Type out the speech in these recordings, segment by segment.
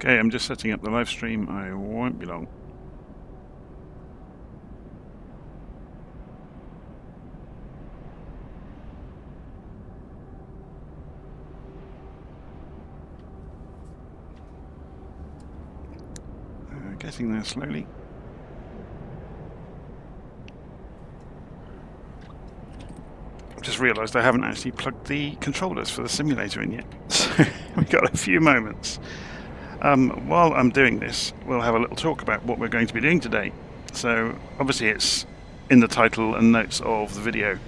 Okay, I'm just setting up the live stream. I won't be long. Getting there slowly. I've just realised I haven't actually plugged the controllers for the simulator in yet. So we've got a few moments. While I'm doing this, we'll have a little talk about what we're going to be doing today. So obviously it's in the title and notes of the video.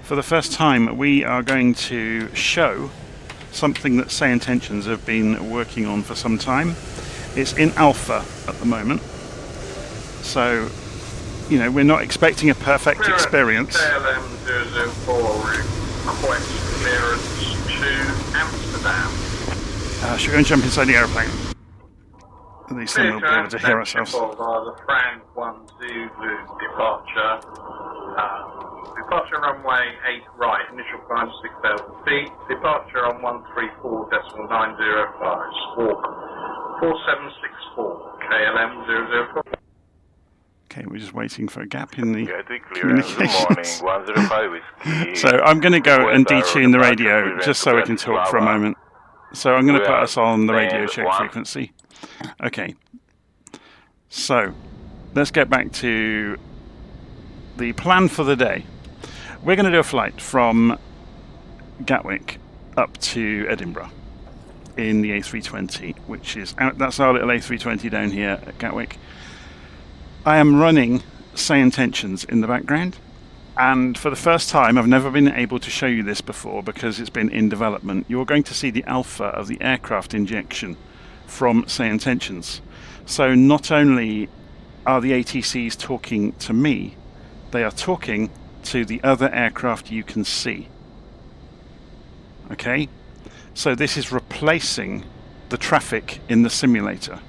For the first time, we are going to show something that Say Intentions have been working on for some time. It's in alpha at the moment, so you know we're not expecting a perfect experience. Request clearance to Amsterdam. Should we go and jump inside the aeroplane? At least then we'll be able to hear ourselves. The Fran 1 Zulu departure. Departure runway 8 right, initial climb 6,000 feet. Departure on 134.905, squawk 4764, KLM 004. Okay, we're just waiting for a gap in the communications. Good morning, 105 whiskey. So I'm going to go and detune the radio just so we can talk for a moment. So I'm going to put us on the radio check frequency. Okay. So let's get back to the plan for the day. We're going to do a flight from Gatwick up to Edinburgh in the A320, which is out. That's our little A320 down here at Gatwick. I am running Say Intentions in the background, and for the first time, I've never been able to show you this before because it's been in development. You're going to see the alpha of the aircraft injection from Say Intentions. So not only are the ATCs talking to me, they are talking to the other aircraft you can see. Okay? So this is replacing the traffic in the simulator.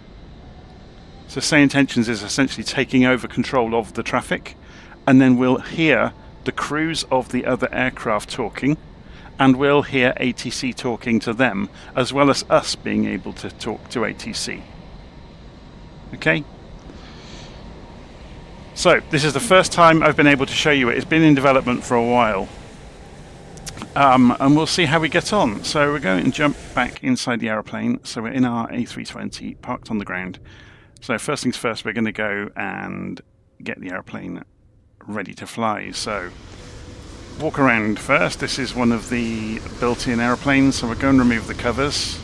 So Say Intentions is essentially taking over control of the traffic, and then we'll hear the crews of the other aircraft talking, and we'll hear ATC talking to them, as well as us being able to talk to ATC. Okay? So this is the first time I've been able to show you it. It's been in development for a while. And we'll see how we get on. So we're going to jump back inside the aeroplane. So we're in our A320, parked on the ground. So first things first, we're going to go and get the aeroplane ready to fly. So walk around first. This is one of the built-in aeroplanes. So we're going to remove the covers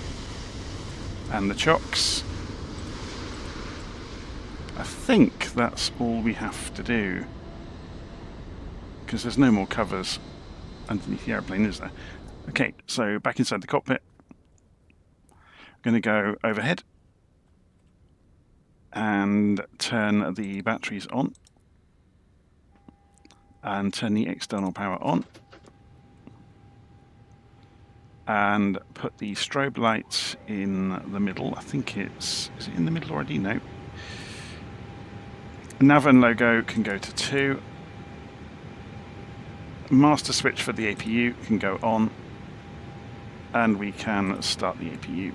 and the chocks. I think that's all we have to do, because there's no more covers underneath the aeroplane, is there? Okay, so back inside the cockpit. I'm going to go overhead and turn the batteries on and turn the external power on and put the strobe lights in the middle. I think is it in the middle already? No. Nav and logo can go to 2. Master switch for the APU can go on, and we can start the APU.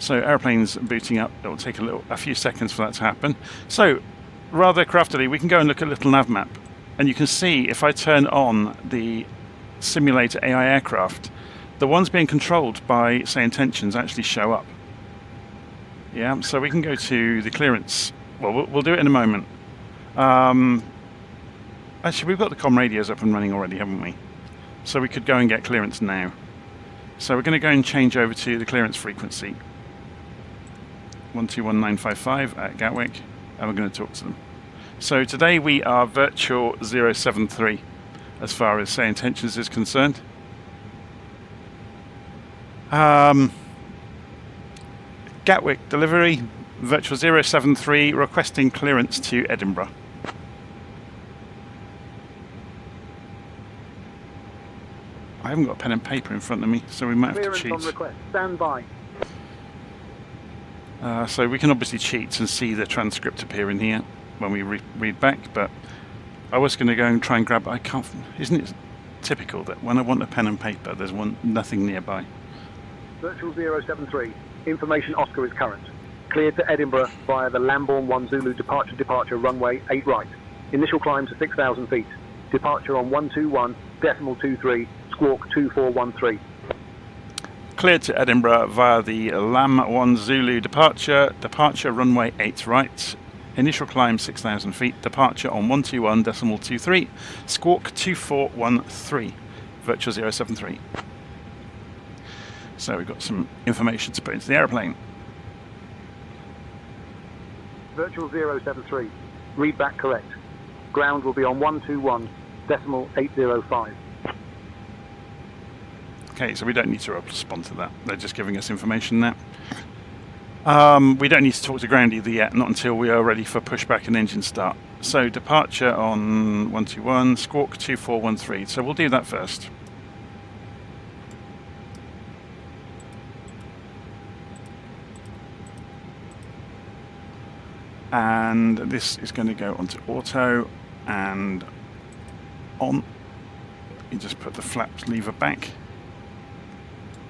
So airplane's booting up. It will take a few seconds for that to happen. So rather craftily, we can go and look at a little nav map, and you can see if I turn on the simulator AI aircraft, the ones being controlled by Say Intentions actually show up. Yeah, so we can go to the clearance. Well, we'll do it in a moment. Actually, we've got the comm radios up and running already, haven't we? So we could go and get clearance now. So we're going to go and change over to the clearance frequency. 121955 at Gatwick, and we're going to talk to them. So today we are virtual 073 as far as Say Intentions is concerned. Gatwick delivery, virtual 073, requesting clearance to Edinburgh. I haven't got a pen and paper in front of me, so we might have to cheat. On request. Stand by. So we can obviously cheat and see the transcript appear in here when we read back, but I was going to go and try and grab. I can't. Isn't it typical that when I want a pen and paper, there's nothing nearby? Virtual 073. Information Oscar is current. Cleared to Edinburgh via the Lambourne 1 Zulu departure runway 8 right. Initial climb to 6,000 feet. Departure on 121.23, squawk 2413. Cleared to Edinburgh via the Lam 1 Zulu departure runway 8 right. Initial climb 6,000 feet. Departure on 121.23, squawk 2413. Virtual 073. So we've got some information to put into the aeroplane. Virtual 073. Read back correct. Ground will be on 121.805. Okay, so we don't need to respond to that. They're just giving us information now. We don't need to talk to ground either yet, not until we are ready for pushback and engine start. So departure on 121, squawk 2413. So we'll do that first. And this is going to go onto auto and on. You just put the flaps lever back.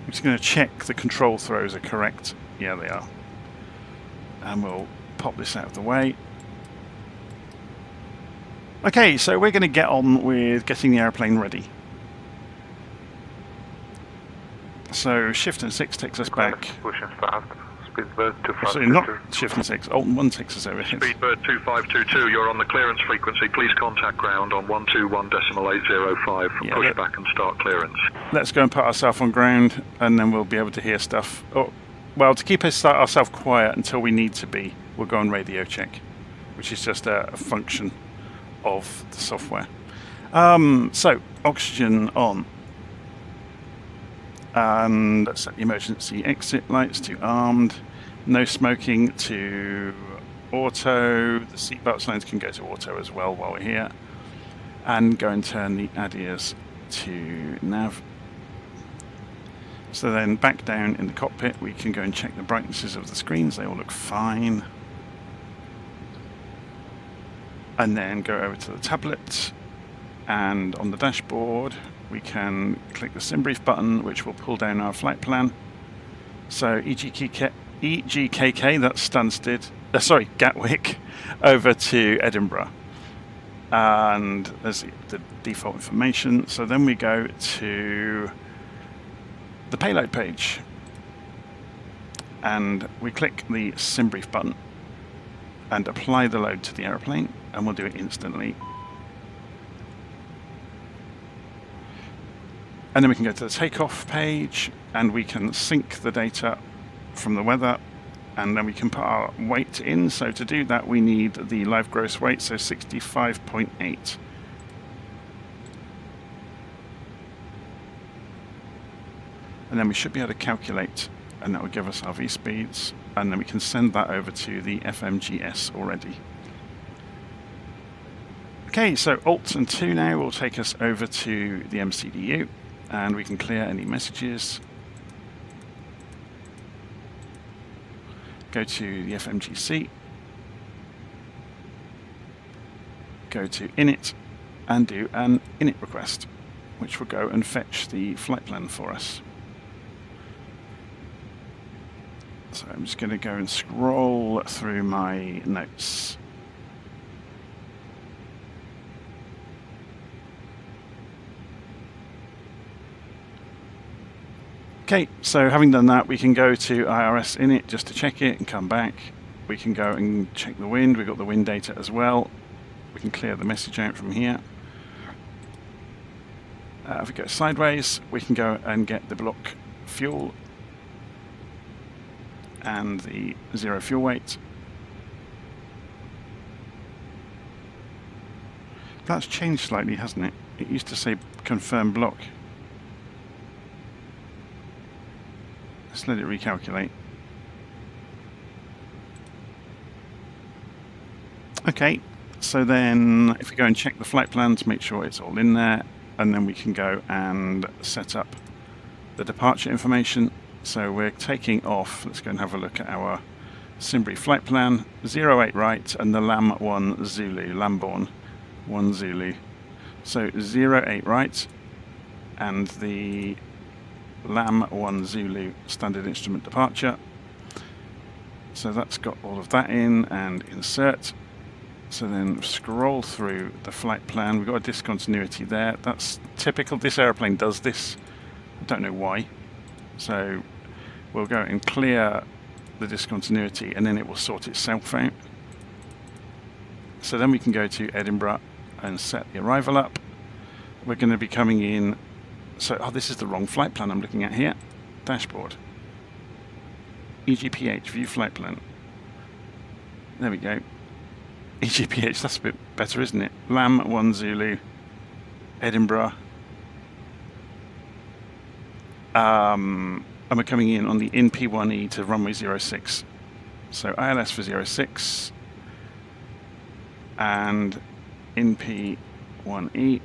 I'm just going to check the control throws are correct. Yeah, they are. And we'll pop this out of the way. Okay, so we're going to get on with getting the airplane ready. So shift and 6 takes us back. Pushing fast. Speedbird 2522. Sorry, not shift and 6. Alt and 1 takes us over here. Speedbird 2522, you're on the clearance frequency. Please contact ground on 121.805. Yeah, Push back and start clearance. Let's go and put ourselves on ground, and then we'll be able to hear stuff. Oh, well, to keep ourselves quiet until we need to be, we'll go on radio check, which is just a function of the software. So, oxygen on. And let's set the emergency exit lights to armed. No smoking to auto. The seatbelt signs can go to auto as well while we're here. And go and turn the ADIAs to nav. So then back down in the cockpit, we can go and check the brightnesses of the screens. They all look fine. And then go over to the tablet. And on the dashboard, we can click the SimBrief button, which will pull down our flight plan. So EGKK, that's Stansted, Gatwick, over to Edinburgh. And there's the default information. So then we go to the payload page. And we click the SimBrief button and apply the load to the aeroplane, and we'll do it instantly. And then we can go to the takeoff page, and we can sync the data from the weather, and then we can put our weight in. So to do that, we need the live gross weight, so 65.8. And then we should be able to calculate, and that will give us our V-speeds, and then we can send that over to the FMGS already. Okay, so Alt and 2 now will take us over to the MCDU. And we can clear any messages. Go to the FMGC. Go to init and do an init request, which will go and fetch the flight plan for us. So I'm just going to go and scroll through my notes. Okay, so having done that, we can go to IRS init just to check it and come back. We can go and check the wind. We've got the wind data as well. We can clear the message out from here. If we go sideways, we can go and get the block fuel and the zero fuel weight. That's changed slightly, hasn't it? It used to say confirm block. Let's let it recalculate. Okay, so then if we go and check the flight plan to make sure it's all in there, and then we can go and set up the departure information. So we're taking off. Let's go and have a look at our SimBrief flight plan. 08 right, and the Lam 1 Zulu, Lambourne 1 Zulu. So 08 right, and the LAM 1 Zulu standard instrument departure. So that's got all of that in, and insert. So then scroll through the flight plan. We've got a discontinuity there. That's typical. This aeroplane does this. I don't know why. So we'll go and clear the discontinuity, and then it will sort itself out. So then we can go to Edinburgh and set the arrival up. We're going to be coming in. So, oh, this is the wrong flight plan I'm looking at here. Dashboard. EGPH, view flight plan. There we go. EGPH, that's a bit better, isn't it? LAM 1 Zulu, Edinburgh. And we're coming in on the INP1E to runway 06. So ILS for 06 and INP1E,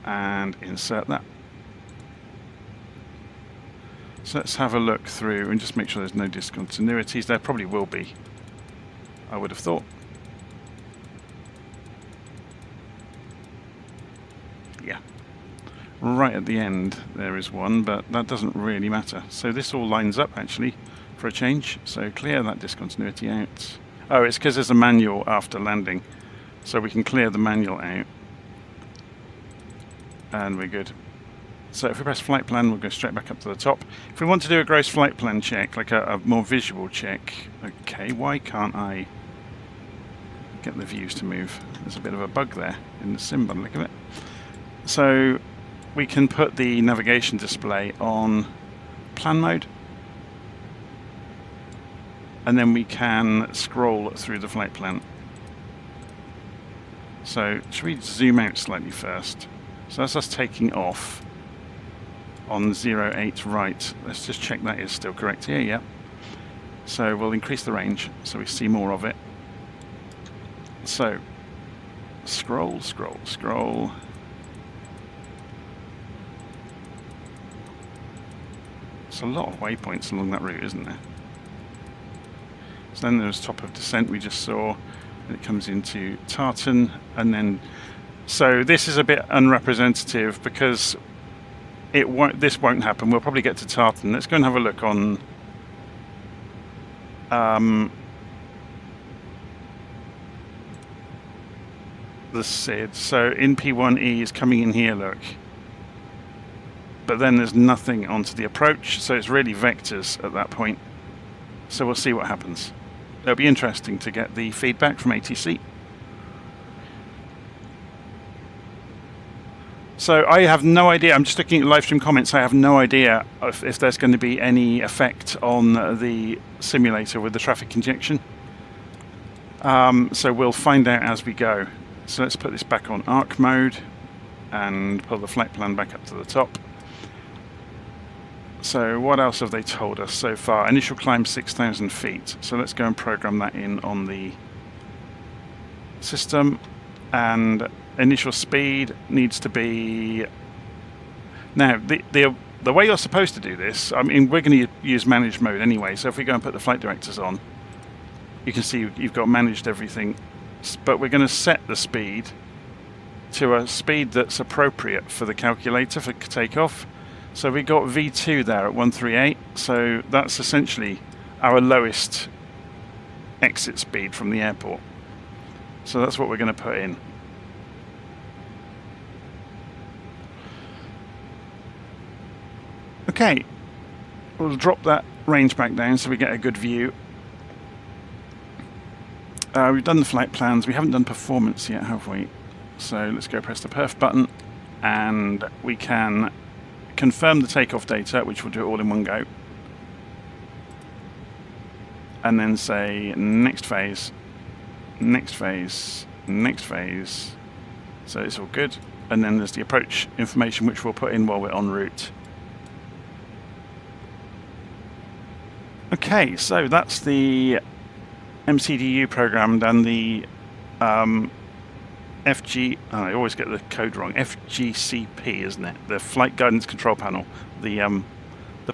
and insert that. So let's have a look through and just make sure there's no discontinuities. There probably will be, I would have thought. Yeah. Right at the end there is one, but that doesn't really matter. So this all lines up actually for a change. So clear that discontinuity out. Oh, it's because there's a manual after landing. So we can clear the manual out. And we're good. So if we press flight plan, we'll go straight back up to the top. If we want to do a gross flight plan check, like a more visual check, okay, why can't I get the views to move? There's a bit of a bug there in the sim button, look at it. So we can put the navigation display on plan mode, and then we can scroll through the flight plan. So should we zoom out slightly first? So that's us taking off on 08 right. Let's just check that is still correct here, yeah. So we'll increase the range so we see more of it. So scroll, scroll, scroll. There's a lot of waypoints along that route, isn't there? So then there's top of descent we just saw, and it comes into Tartan, and then so this is a bit unrepresentative because this won't happen. We'll probably get to Tartan. Let's go and have a look on the SID. So INP1E is coming in here, look. But then there's nothing onto the approach, so it's really vectors at that point. So we'll see what happens. It'll be interesting to get the feedback from ATC. So I have no idea, I'm just looking at live stream comments, I have no idea if there's going to be any effect on the simulator with the traffic injection. So we'll find out as we go. So let's put this back on arc mode and pull the flight plan back up to the top. So what else have they told us so far? Initial climb 6,000 feet. So let's go and program that in on the system. And initial speed needs to be... Now, the way you're supposed to do this, I mean, we're going to use managed mode anyway. So if we go and put the flight directors on, you can see you've got managed everything. But we're going to set the speed to a speed that's appropriate for the calculator for takeoff. So we got V2 there at 138, so that's essentially our lowest exit speed from the airport. So that's what we're going to put in. Okay, we'll drop that range back down so we get a good view. We've done the flight plans, we haven't done performance yet, have we? So let's go press the perf button, and we can confirm the takeoff data, which we'll do it all in one go, and then say next phase, next phase, next phase. So it's all good, and then there's the approach information which we'll put in while we're en route. Okay, so that's the MCDU programmed, and the FG, I always get the code wrong, FGCP, isn't it? The Flight Guidance Control Panel, the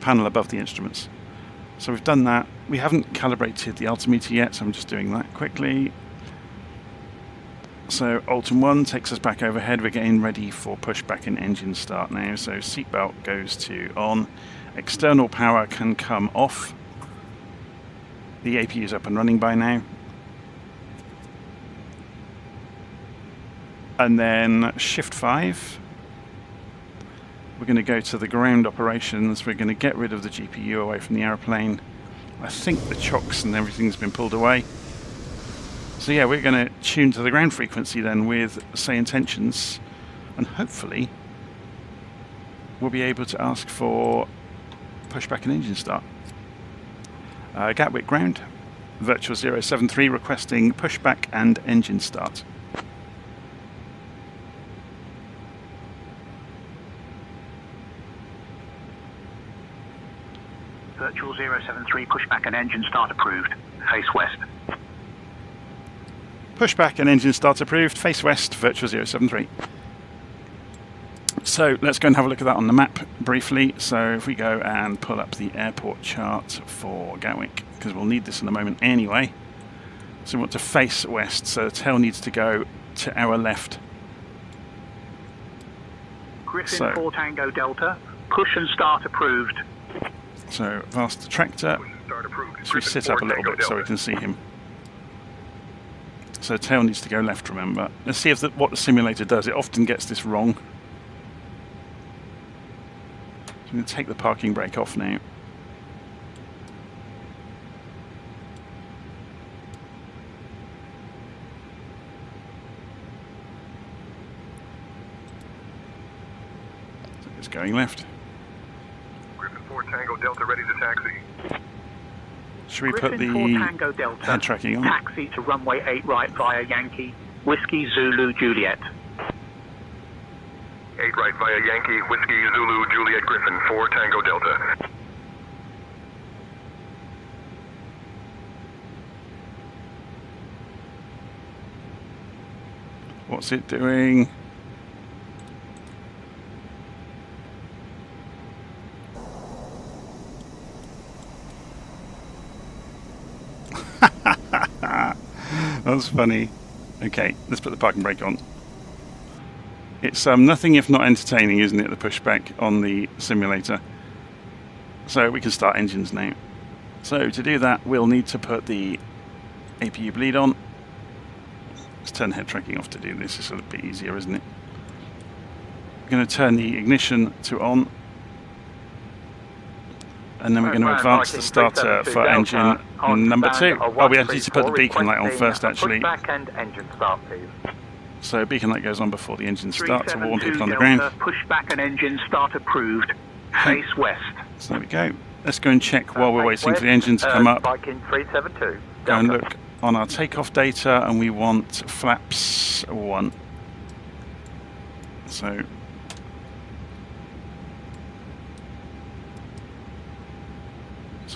panel above the instruments. So we've done that. We haven't calibrated the altimeter yet, so I'm just doing that quickly. So Alton 1 takes us back overhead. We're getting ready for pushback and engine start now. So seatbelt goes to on. External power can come off. The APU is up and running by now. And then shift 5. We're going to go to the ground operations. We're going to get rid of the GPU away from the aeroplane. I think the chocks and everything's been pulled away. So yeah, we're going to tune to the ground frequency then with say intentions, and hopefully we'll be able to ask for pushback and engine start. Gatwick ground, virtual 073 requesting pushback and engine start. Virtual 073, pushback and engine start approved. Face west. Pushback and engine start approved. Face west, virtual 073. So let's go and have a look at that on the map briefly. So if we go and pull up the airport chart for Gatwick, because we'll need this in a moment anyway. So we want to face west, so the tail needs to go to our left. Griffin 4 Tango Delta, push and start approved. So vast attractor, so we sit up a little bit so we can see him. So tail needs to go left, remember. Let's see if what the simulator does. It often gets this wrong. So I'm going to take the parking brake off now. So it's going left. Griffin 4 Tango Delta ready to taxi. Should we put Griffin the 4 Tango Delta, head tracking on? taxi to runway 8 right via Yankee, Whiskey Zulu Juliet. 8 right via Yankee, Whiskey Zulu Juliet Griffin 4 Tango Delta. What's it doing? That's funny. Okay, let's put the parking brake on. It's nothing if not entertaining, isn't it, the pushback on the simulator? So we can start engines now. So to do that, we'll need to put the APU bleed on. Let's turn head tracking off to do this. It's a little bit easier, isn't it? We're going to turn the ignition to on. And then we're going to advance the starter for engine number 2. Oh, we need to put the beacon light on first, actually. Pushback and engine start, please. So beacon light goes on before the engine starts to warn people on the ground. Pushback and engine start approved. Okay. Face west. So there we go. Let's go and check while we're waiting for the engine to come up. Viking 372. Go and look on our takeoff data, and we want flaps 1. So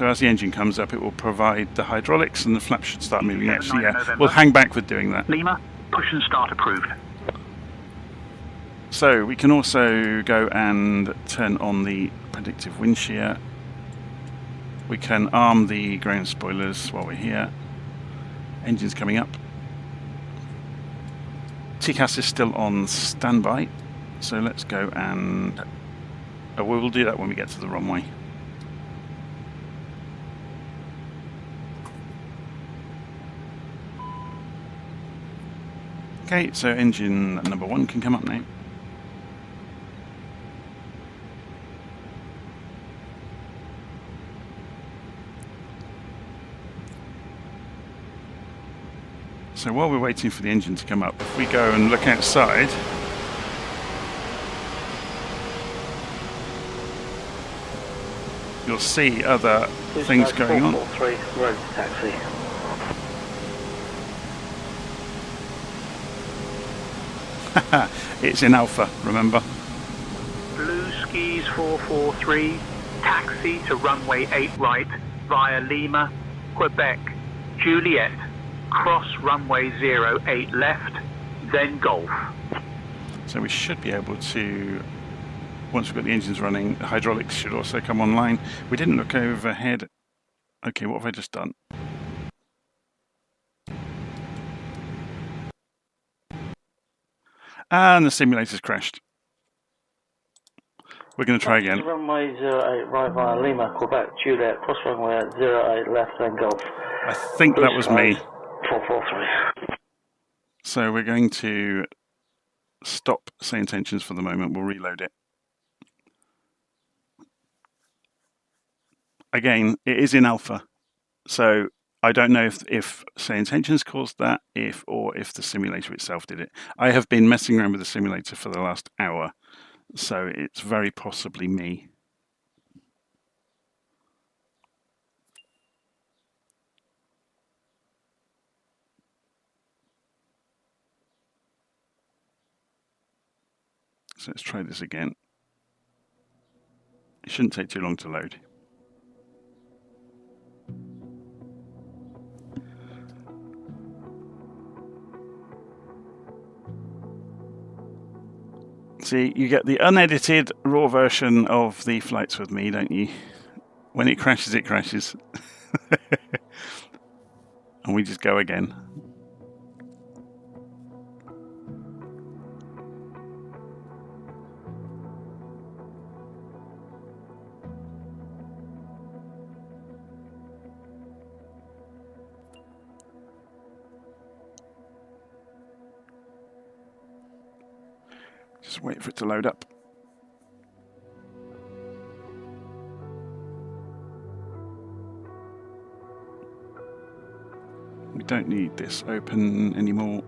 as the engine comes up, it will provide the hydraulics, and the flaps should start moving. Actually, yeah, we'll hang back with doing that. Lima, push and start approved. So we can also go and turn on the predictive wind shear. We can arm the ground spoilers while we're here. Engine's coming up. TCAS is still on standby, so let's go and we will do that when we get to the runway. Okay, so engine number 1 can come up now. So while we're waiting for the engine to come up, if we go and look outside, you'll see other things going on. 443, road taxi. It's in Alpha, remember? Blue Skis 443, taxi to runway 8 right via Lima, Quebec, Juliet, cross runway 08 left, then Golf. So we should be able to, once we've got the engines running, the hydraulics should also come online. We didn't look overhead. Okay, what have I just done? And the simulator's crashed. We're going to try again. Runway 08 right via Lima, Quebec, Juliet, cross runway at 08 left and Golf. I think that was me. 443. So we're going to stop say intentions for the moment. We'll reload it. Again, it is in alpha. So I don't know if say intentions caused that, or if the simulator itself did it. I have been messing around with the simulator for the last hour. So it's very possibly me. So let's try this again. It shouldn't take too long to load. See, you get the unedited raw version of the flights with me, don't you? When it crashes, it crashes. And we just go again. Just wait for it to load up. We don't need this open anymore.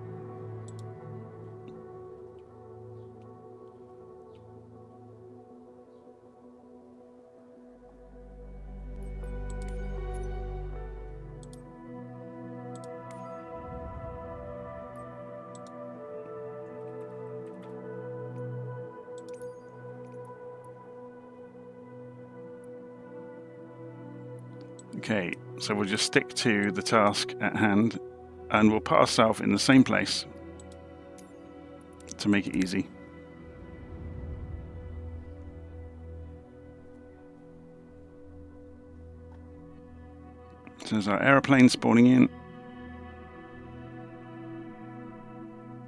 Okay, so we'll just stick to the task at hand and we'll put ourselves in the same place to make it easy. So there's our aeroplane spawning in.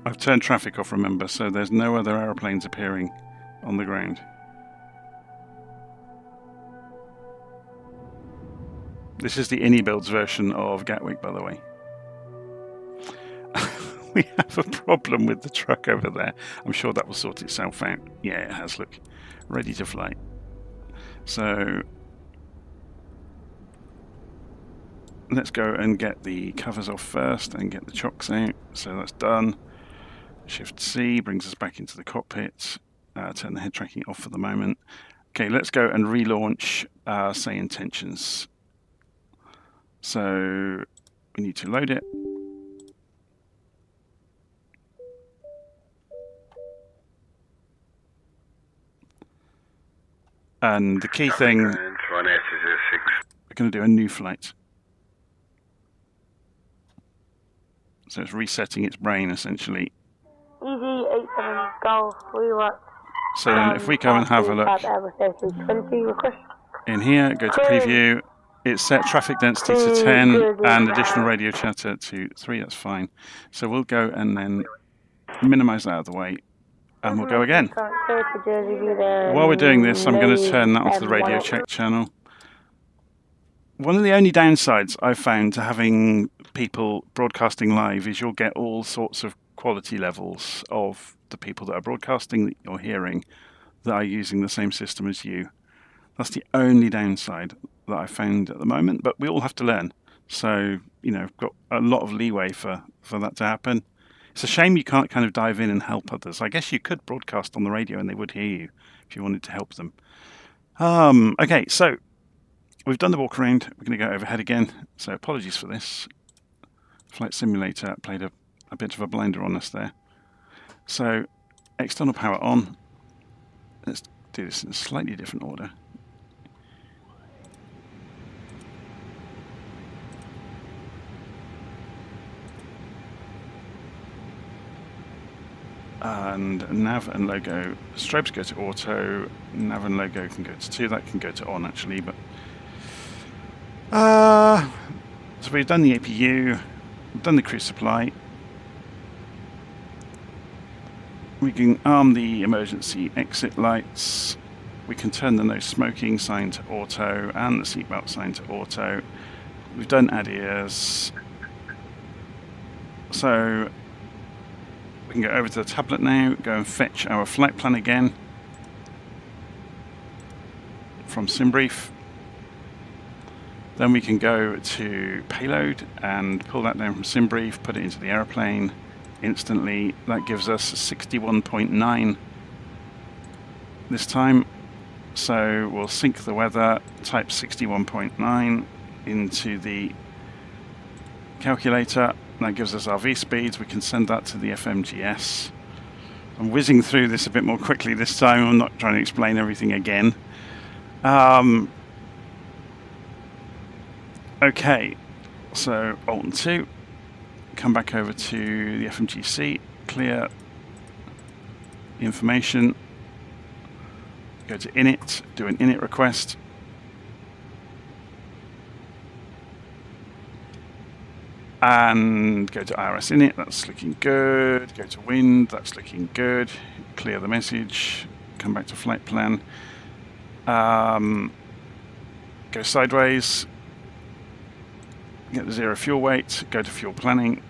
I've turned traffic off, remember, so there's no other aeroplanes appearing on the ground. This is the InnyBuilds version of Gatwick, by the way. We have a problem with the truck over there. I'm sure that will sort itself out. Yeah, it has, look. Ready to fly. So let's go and get the covers off first and get the chocks out. So that's done. Shift C brings us back into the cockpit. Turn the head tracking off for the moment. Okay, let's go and relaunch say intentions. So we need to load it. And the key thing, we're going to do a new flight. So it's resetting its brain essentially. EV87 Golf, rework. So then if we go and have a look in here, go to preview. It's set traffic density to 10 and additional radio chatter to 3, that's fine. So we'll go and then minimize that out of the way and we'll go again. While we're doing this, I'm going to turn that onto the radio check channel. One of the only downsides I've found to having people broadcasting live is you'll get all sorts of quality levels of the people that are broadcasting that you're hearing that are using the same system as you. That's the only downside that I found at the moment, but we all have to learn. So, you know, got a lot of leeway for that to happen. It's a shame you can't kind of dive in and help others. I guess you could broadcast on the radio and they would hear you if you wanted to help them. Okay, so we've done the walk around. We're going to go overhead again. So apologies for this. Flight Simulator played a bit of a blinder on us there. So external power on. Let's do this in a slightly different order. And nav and logo, strobes go to auto, nav and logo can go to 2, that can go to on actually, but so we've done the APU, we've done the cruise supply, We can arm the emergency exit lights. We can turn the no smoking sign to auto and the seatbelt sign to auto. We've done ADIRS. So we can go over to the tablet now, go and fetch our flight plan again from SimBrief. Then we can go to payload and pull that down from SimBrief, put it into the aeroplane instantly. That gives us 61.9 this time. So we'll sync the weather, type 61.9 into the calculator. That gives us our V-speeds. We can send that to the FMGS. I'm whizzing through this a bit more quickly this time. I'm not trying to explain everything again. Okay, so Alt 2, come back over to the FMGC, clear the information, go to init, do an init request. And go to IRS init, that's looking good. Go to wind, that's looking good. Clear the message, come back to flight plan. Go sideways, get the 0 fuel weight, go to fuel planning,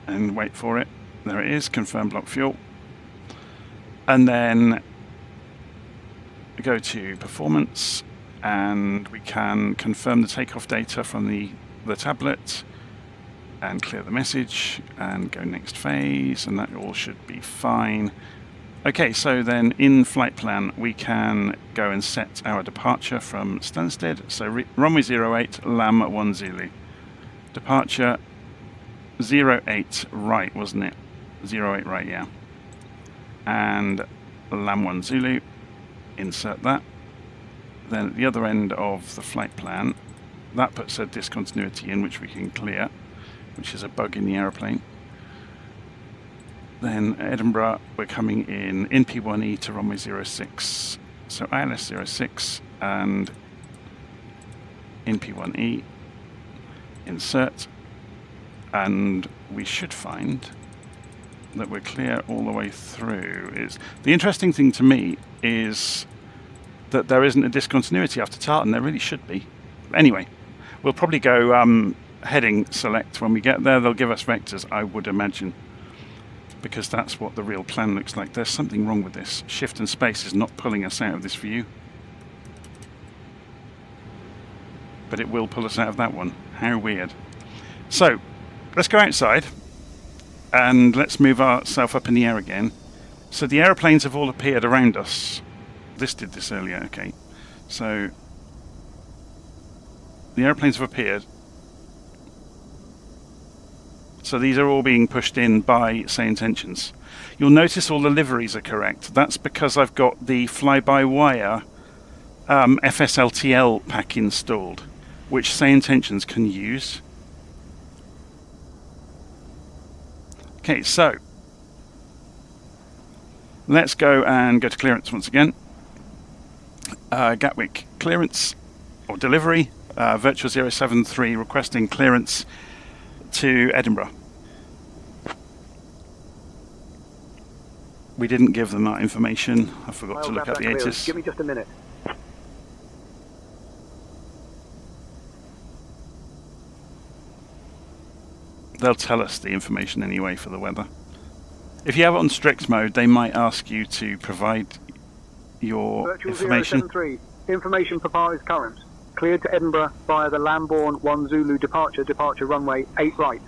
and wait for it. There it is, confirm block fuel. And then go to performance, and we can confirm the takeoff data from the tablet and clear the message and go next phase, and that all should be fine. Okay, so then in flight plan we can go and set our departure from Stansted. So runway 08, LAM 1 Zulu. Departure 08 right, wasn't it? 08 right, yeah. And LAM 1 Zulu, insert that. Then at the other end of the flight plan, that puts a discontinuity in which we can clear, which is a bug in the aeroplane. Then Edinburgh, we're coming in P1E to runway 06. So ILS 06 and P1E, insert, and we should find that we're clear all the way through. The interesting thing to me is that there isn't a discontinuity after Tartan. There really should be. Anyway, we'll probably go heading select when we get there. They'll give us vectors, I would imagine, because that's what the real plan looks like. There's something wrong with this. Shift and space is not pulling us out of this view. But it will pull us out of that one. How weird. So, let's go outside and let's move ourselves up in the air again. So the aeroplanes have all appeared around us. This did this earlier, okay. So the aeroplanes have appeared. So these are all being pushed in by say intentions. You'll notice all the liveries are correct. That's because I've got the fly-by-wire FSLTL pack installed, which say intentions can use. Okay, so let's go to clearance once again. Gatwick clearance or delivery, Virtual 073 requesting clearance to Edinburgh. We didn't give them that information. I forgot to look at the ATIS. Give me just a minute. They'll tell us the information anyway for the weather. If you have it on strict mode, they might ask you to provide your Virtual information. 073. Information Papa is current. Cleared to Edinburgh via the Lambourne 1 Zulu departure runway 8 right.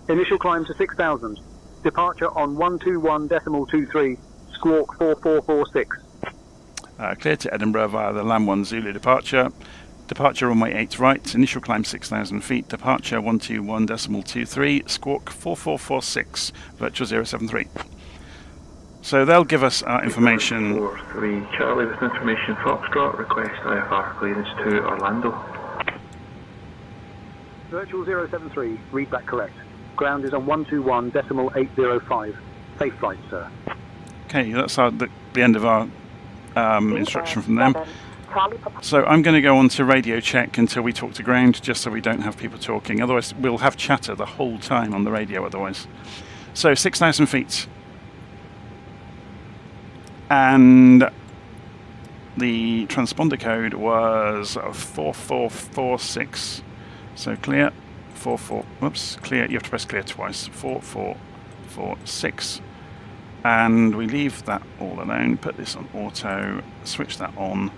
Initial climb to 6,000. Departure on 121.23, squawk 4446. Cleared to Edinburgh via the Lam 1 Zulu departure. Departure runway 8 right, initial climb 6,000 feet, departure 121.23, squawk 4446, Virtual 073. So they'll give us our information. 43 Charlie with information Foxtrot, request IFR clearance to Orlando. Virtual 073, read back correct. Ground is on 121.805. Safe flight, sir. Okay, that's the end of our instruction from them. Charlie Papa. So I'm going to go on to radio check until we talk to ground, just so we don't have people talking. Otherwise, we'll have chatter the whole time on the radio otherwise. So 6,000 feet. And the transponder code was 4446. So clear. Clear. You have to press clear twice. 4446. And we leave that all alone. Put this on auto. Switch that on.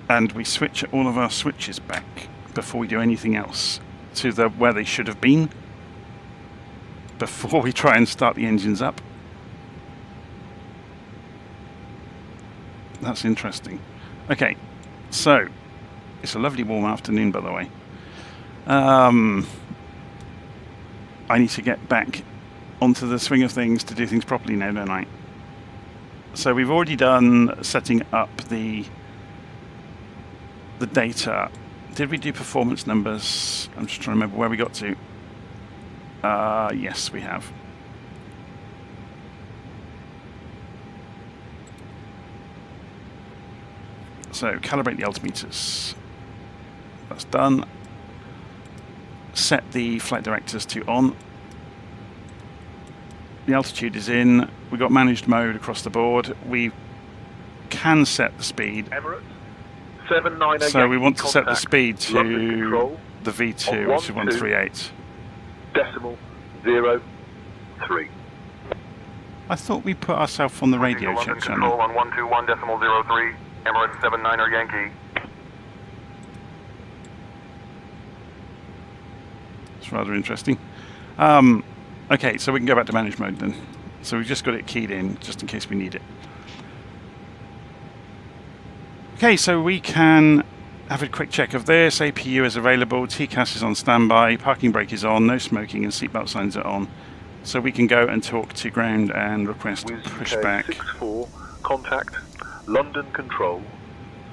And we switch all of our switches back before we do anything else to where they should have been, before we try and start the engines up. That's interesting. Okay, so it's a lovely warm afternoon, by the way. I need to get back onto the swing of things to do things properly now, don't I? So we've already done setting up the data. Did we do performance numbers? I'm just trying to remember where we got to. Yes, we have. So calibrate the altimeters. That's done. Set the flight directors to on. The altitude is in. We've got managed mode across the board. We can set the speed. Emirates, 790 So we want to set the contact, speed to London Control, the V2, on which is 138. 0.3. I thought we put ourselves on the radio check channel. on 121.03, Emirates 79er Yankee. It's rather interesting. Okay, so we can go back to manage mode then. So we've just got it keyed in, just in case we need it. Okay, so we can have a quick check of this. APU is available, TCAS is on standby, parking brake is on, no smoking and seatbelt signs are on. So we can go and talk to ground and request pushback. 64, contact London Control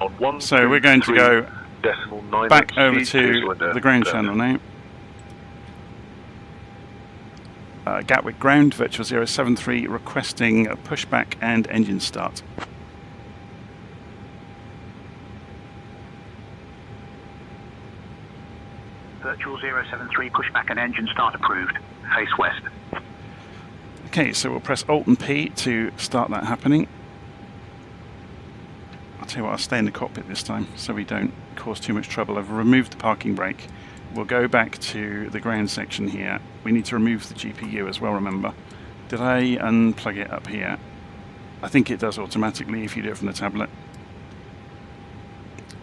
on 1. So we're going to go back over to the ground channel now. Gatwick ground, virtual 073, requesting a pushback and engine start. Virtual 073, pushback and engine start approved. Face west. Okay, so we'll press Alt and P to start that happening. I'll tell you what, I'll stay in the cockpit this time so we don't cause too much trouble. I've removed the parking brake. We'll go back to the ground section here. We need to remove the GPU as well, remember. Did I unplug it up here? I think it does automatically if you do it from the tablet.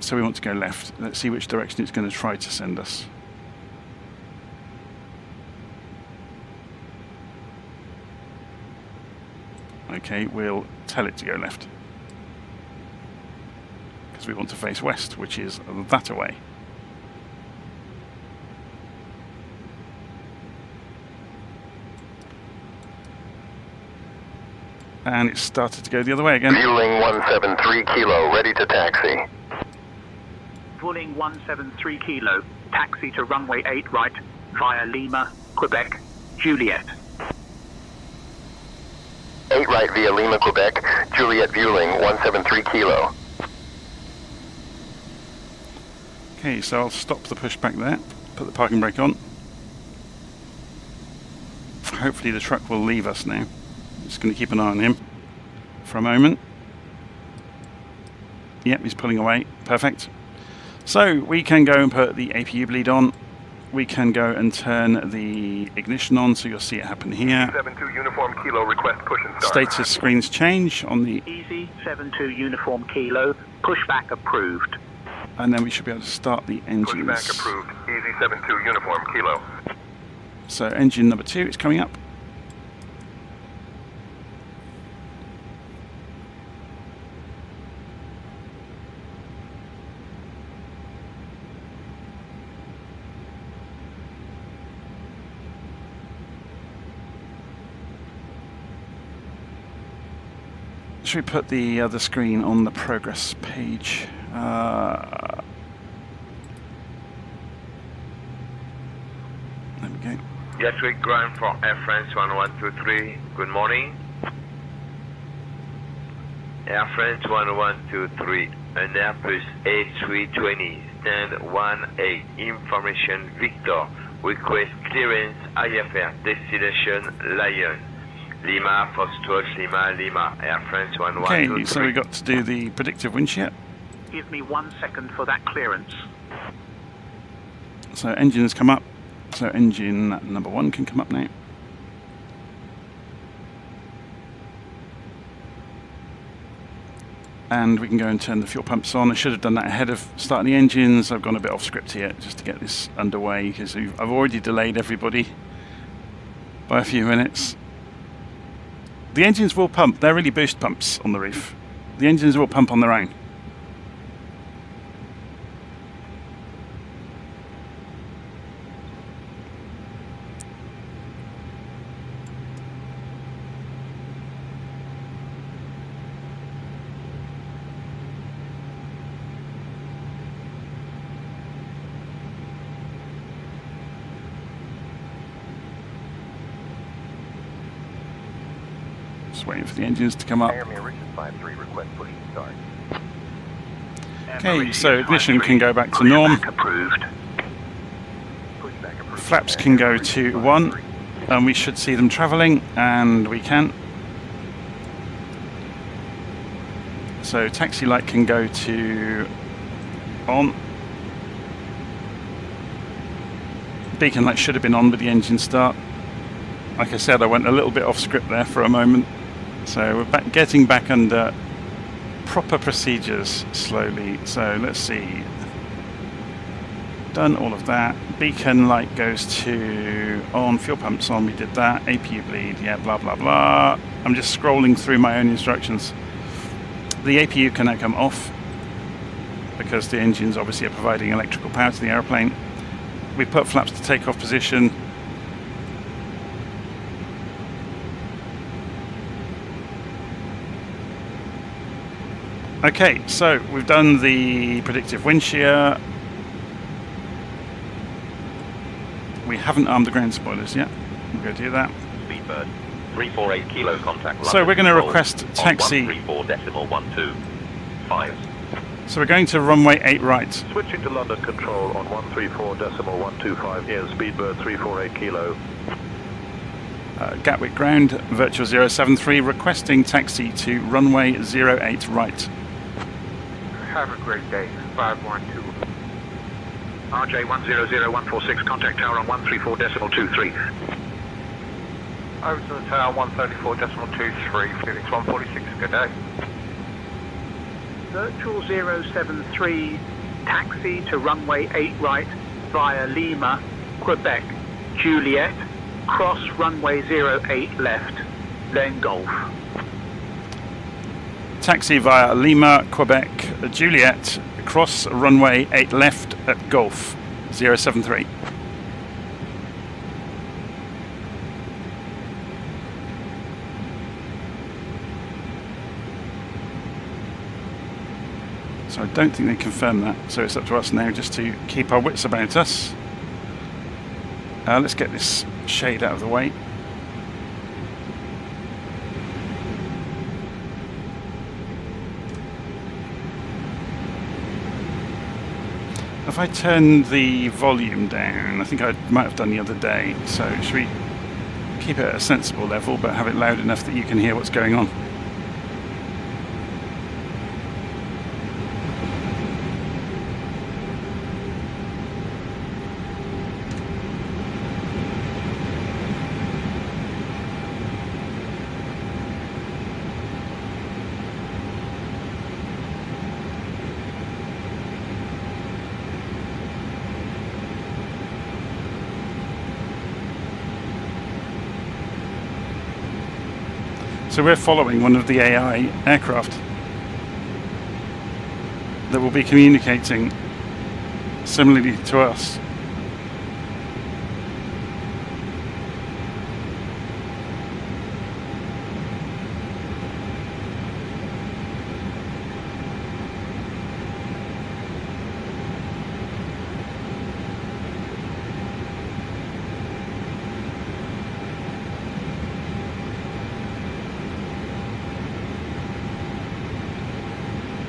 So we want to go left. Let's see which direction it's going to try to send us. Okay, we'll tell it to go left. Because we want to face west, which is that away. And it started to go the other way again. Fueling 173 kilo, ready to taxi. Fueling 173 kilo, taxi to runway 8 right, via Lima, Quebec, Juliet. 8 right via Lima, Quebec, Juliet fueling 173 kilo. Okay, so I'll stop the pushback there, put the parking brake on. Hopefully the truck will leave us now. Just going to keep an eye on him for a moment. Yep, he's pulling away. Perfect. So we can go and put the APU bleed on. We can go and turn the ignition on, so you'll see it happen here. 72 uniform kilo, request push and start. Status screens change on the... Easy 72 uniform kilo, pushback approved. And then we should be able to start the engines. Pushback approved, easy 72 uniform kilo. So engine number 2 is coming up. Should we put the other screen on the progress page? There we go. Gatwick ground from Air France 1123. Good morning. Air France 1123, an Airbus A320, stand 18, information Victor, request clearance IFR, destination Lyon, Lima, Foxtrot, Lima, Lima, Air France 1123. Okay, so we got to do the predictive wind shear. Give me 1 second for that clearance. So engines come up, so engine number 1 can come up now. And we can go and turn the fuel pumps on. I should have done that ahead of starting the engines. I've gone a bit off script here just to get this underway because I've already delayed everybody by a few minutes. The engines will pump. They're really boost pumps on the reef. The engines will pump on their own. Just waiting for the engines to come up. Okay, so ignition can go back to norm. Flaps can go to 1, and we should see them travelling, and we can. So taxi light can go to on. Beacon light should have been on with the engine start. Like I said, I went a little bit off script there for a moment. So we're getting back under proper procedures slowly. So let's see. Done all of that. Beacon light goes to on, fuel pumps on, we did that. APU bleed, yeah, blah, blah, blah. I'm just scrolling through my own instructions. The APU can now come off because the engines obviously are providing electrical power to the aeroplane. We put flaps to takeoff position. Okay, so we've done the predictive wind shear. We haven't armed the ground spoilers yet. We'll go do that. Speedbird, 348 kilo contact. So we're going to request taxi. 134.125. So we're going to runway 8 right. Switching to London control on 134.125 here, Speedbird 348 kilo. Gatwick ground, virtual 073, requesting taxi to runway 08 right. Have a great day, 512. RJ 100146, contact tower on 134.23. Over to the tower 134.23, Phoenix 146, good day. Virtual 073, taxi to runway 8 right via Lima, Quebec, Juliet, cross runway 08 left, then Golf. Taxi via Lima, Quebec, Juliet, cross runway 8 left at Golf, 073. So I don't think they confirmed that, so it's up to us now just to keep our wits about us. Let's get this shade out of the way. If I turn the volume down, I think I might have done the other day, so should we keep it at a sensible level but have it loud enough that you can hear what's going on? So we're following one of the AI aircraft that will be communicating similarly to us.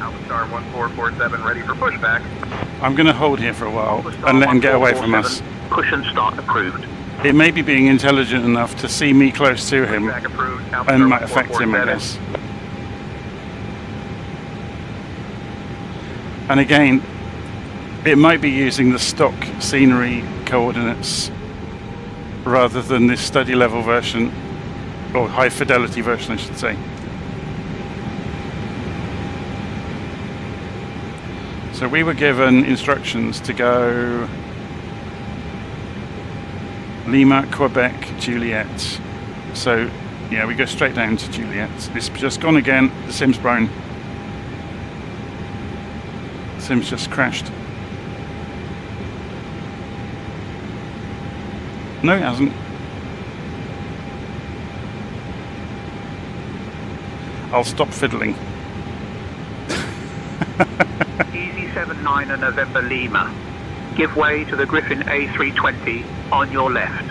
Alpha Star 1447 ready for pushback. I'm going to hold here for a while and let him get away from us. Push and start approved. It may be being intelligent enough to see me close to him and might affect him, I guess. And again, it might be using the stock scenery coordinates rather than this study level version, or high fidelity version I should say. So we were given instructions to go Lima, Quebec, Juliet. So yeah, we go straight down to Juliet. It's just gone again, the Sim's brown. Sim's just crashed. No, it hasn't. I'll stop fiddling. Easy 79 and November Lima. Give way to the Griffin A320 on your left.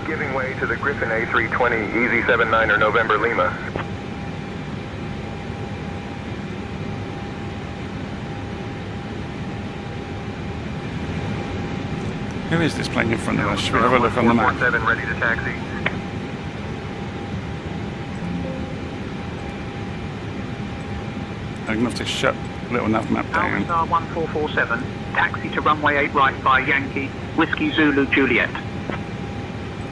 Giving way to the Griffin A320, Easy 79er November Lima. Who is this plane in front of us? Should we have a look on the map? 447 ready to taxi. I'm going to have to shut little nav map down. Alpha Star 1447, taxi to runway 8 right by Yankee, Whiskey Zulu Juliet.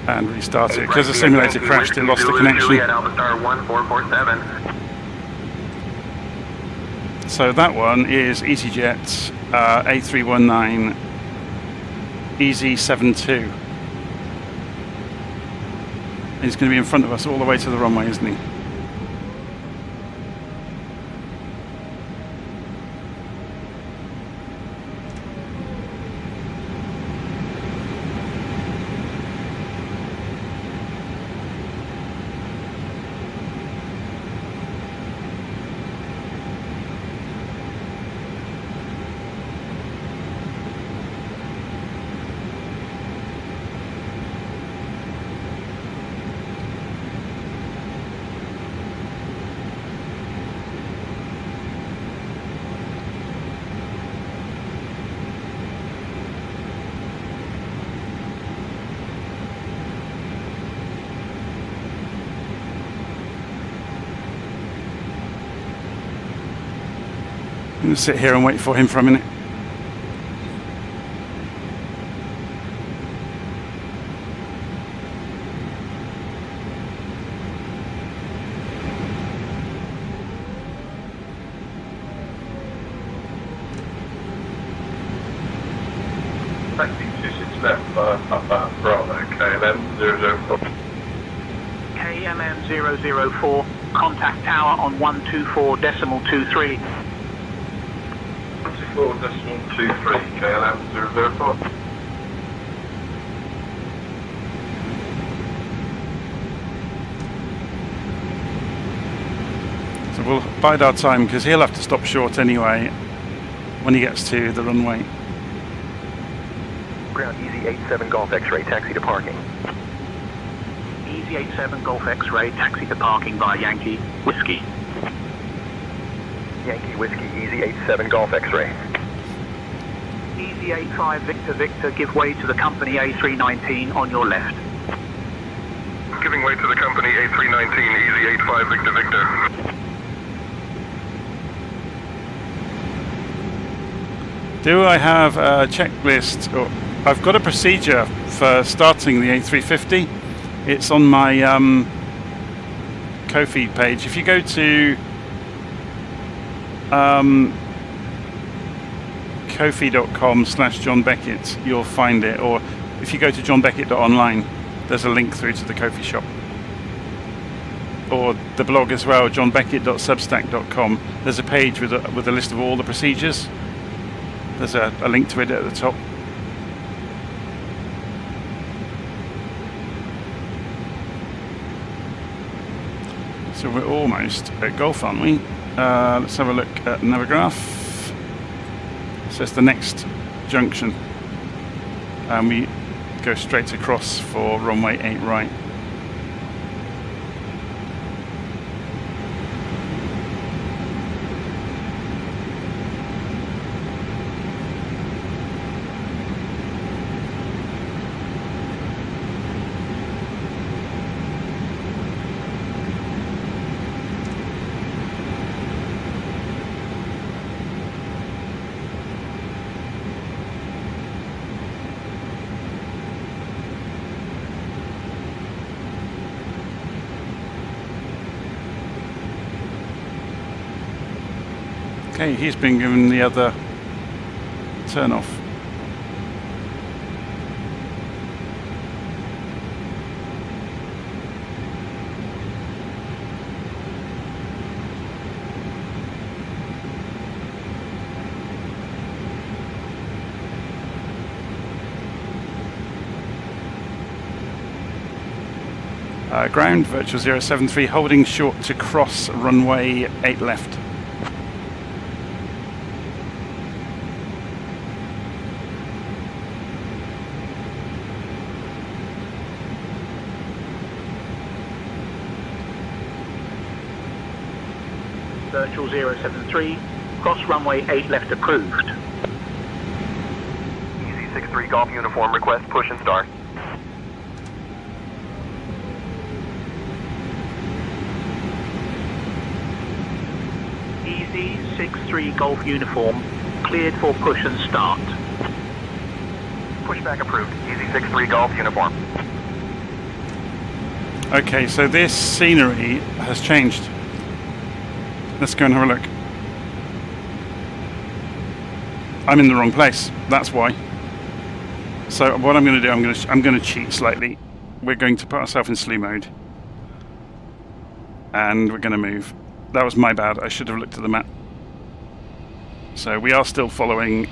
And restart it. Because the simulator crashed, it lost the connection. Juliet, Alpha Star 1447. So that one is EasyJet A319 EZ72. He's going to be in front of us all the way to the runway, isn't he? I'm going to sit here and wait for him for a minute. Taxi 26 left, Papa Bravo, KLM 004. KLM 004, contact tower on 124.23. 124.23, KLM 004. So we'll bide our time because he'll have to stop short anyway when he gets to the runway. Ground Easy 87 Golf X-ray, taxi to parking. Easy 87 Golf X-ray, taxi to parking by Yankee, Whiskey. Yankee Whiskey, Easy 87 Golf X-ray. Easy 85 Victor Victor, give way to the company A319 on your left. Giving way to the company A319, Easy 85 Victor Victor. Do I have a checklist? Oh, I've got a procedure for starting the A350. It's on my Ko-fi page. If you go to ko-fi.com/John Beckett, you'll find it. Or if you go to johnbeckett.online, there's a link through to the Ko-fi shop. Or the blog as well, johnbeckett.substack.com. There's a page with a list of all the procedures. There's a link to it at the top. So we're almost at Gulf, aren't we? Let's have a look at Navigraph. So it's the next junction. And we go straight across for runway 8 right. Okay, he's been given the other turn off. Ground, virtual 073, holding short to cross runway 8 left. Virtual 073, cross runway 8 left approved. Easy 63 Golf uniform, request push and start. Easy 63 Golf uniform, cleared for push and start. Pushback approved. Easy 63 Golf uniform. Okay, so this scenery has changed. Let's go and have a look. I'm in the wrong place. That's why. So what I'm going to do, I'm going to cheat slightly. We're going to put ourselves in slew mode, and we're going to move. That was my bad. I should have looked at the map. So we are still following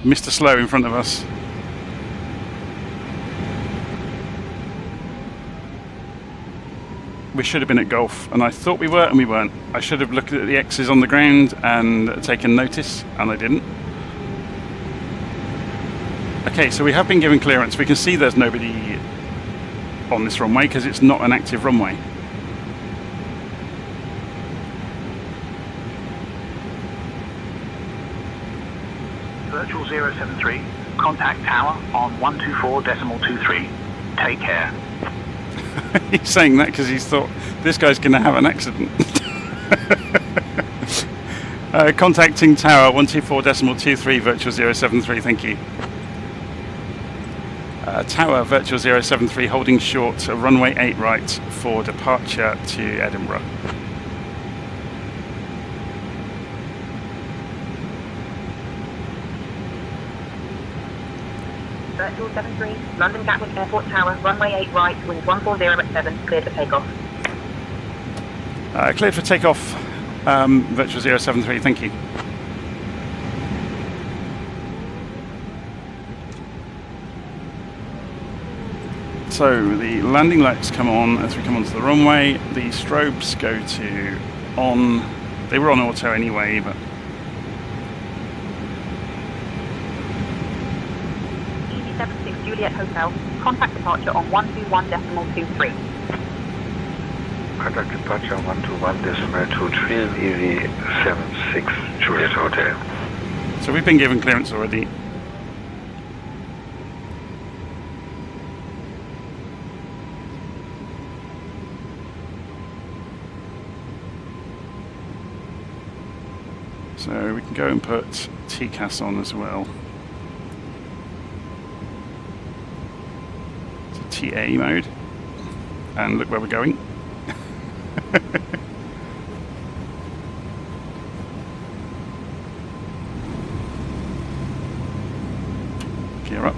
Mr. Slow in front of us. We should have been at golf, and I thought we were, and we weren't. I should have looked at the X's on the ground and taken notice, and I didn't. Okay, so we have been given clearance. We can see there's nobody on this runway because it's not an active runway. Virtual 073, contact tower on 124.23. Take care. He's saying that because he's thought this guy's going to have an accident. Contacting tower 124.23, virtual 073, thank you. Tower virtual 073, holding short, runway 8 right for departure to Edinburgh. Virtual 73, London Gatwick Airport Tower, runway 8 right, wind 140 at 7, cleared for takeoff. Cleared for takeoff, virtual 073, thank you. So the landing lights come on as we come onto the runway, the strobes go to on. They were on auto anyway, but Juliet Hotel, contact departure on 121.23. Contact departure on 121.23, EV 76 Juliet Hotel. So we've been given clearance already. So we can go and put TCAS on as well. TA mode, and look where we're going. Gear up.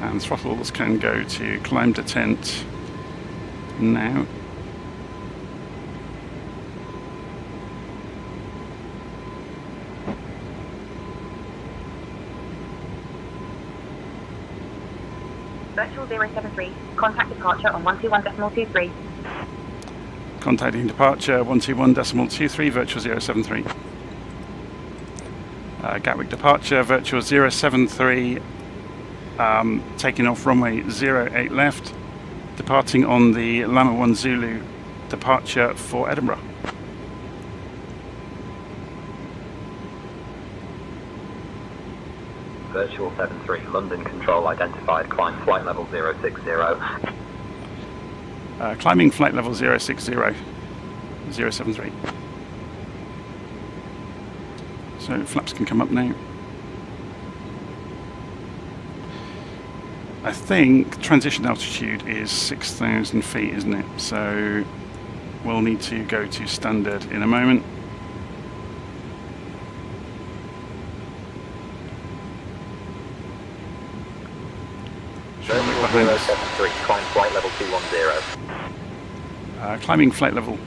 And throttles can go to climb to tent now. Virtual 073, contact departure on 121.23. Contacting departure 121.23, virtual 073. Gatwick departure, virtual 073, taking off runway 08 left, departing on the Lama 1 Zulu departure for Edinburgh. Virtual 73, London control identified, climb flight level 060. Climbing flight level 060, 073. So flaps can come up now. I think transition altitude is 6,000 feet, isn't it? So we'll need to go to standard in a moment. Climb flight level 210. Climbing flight level.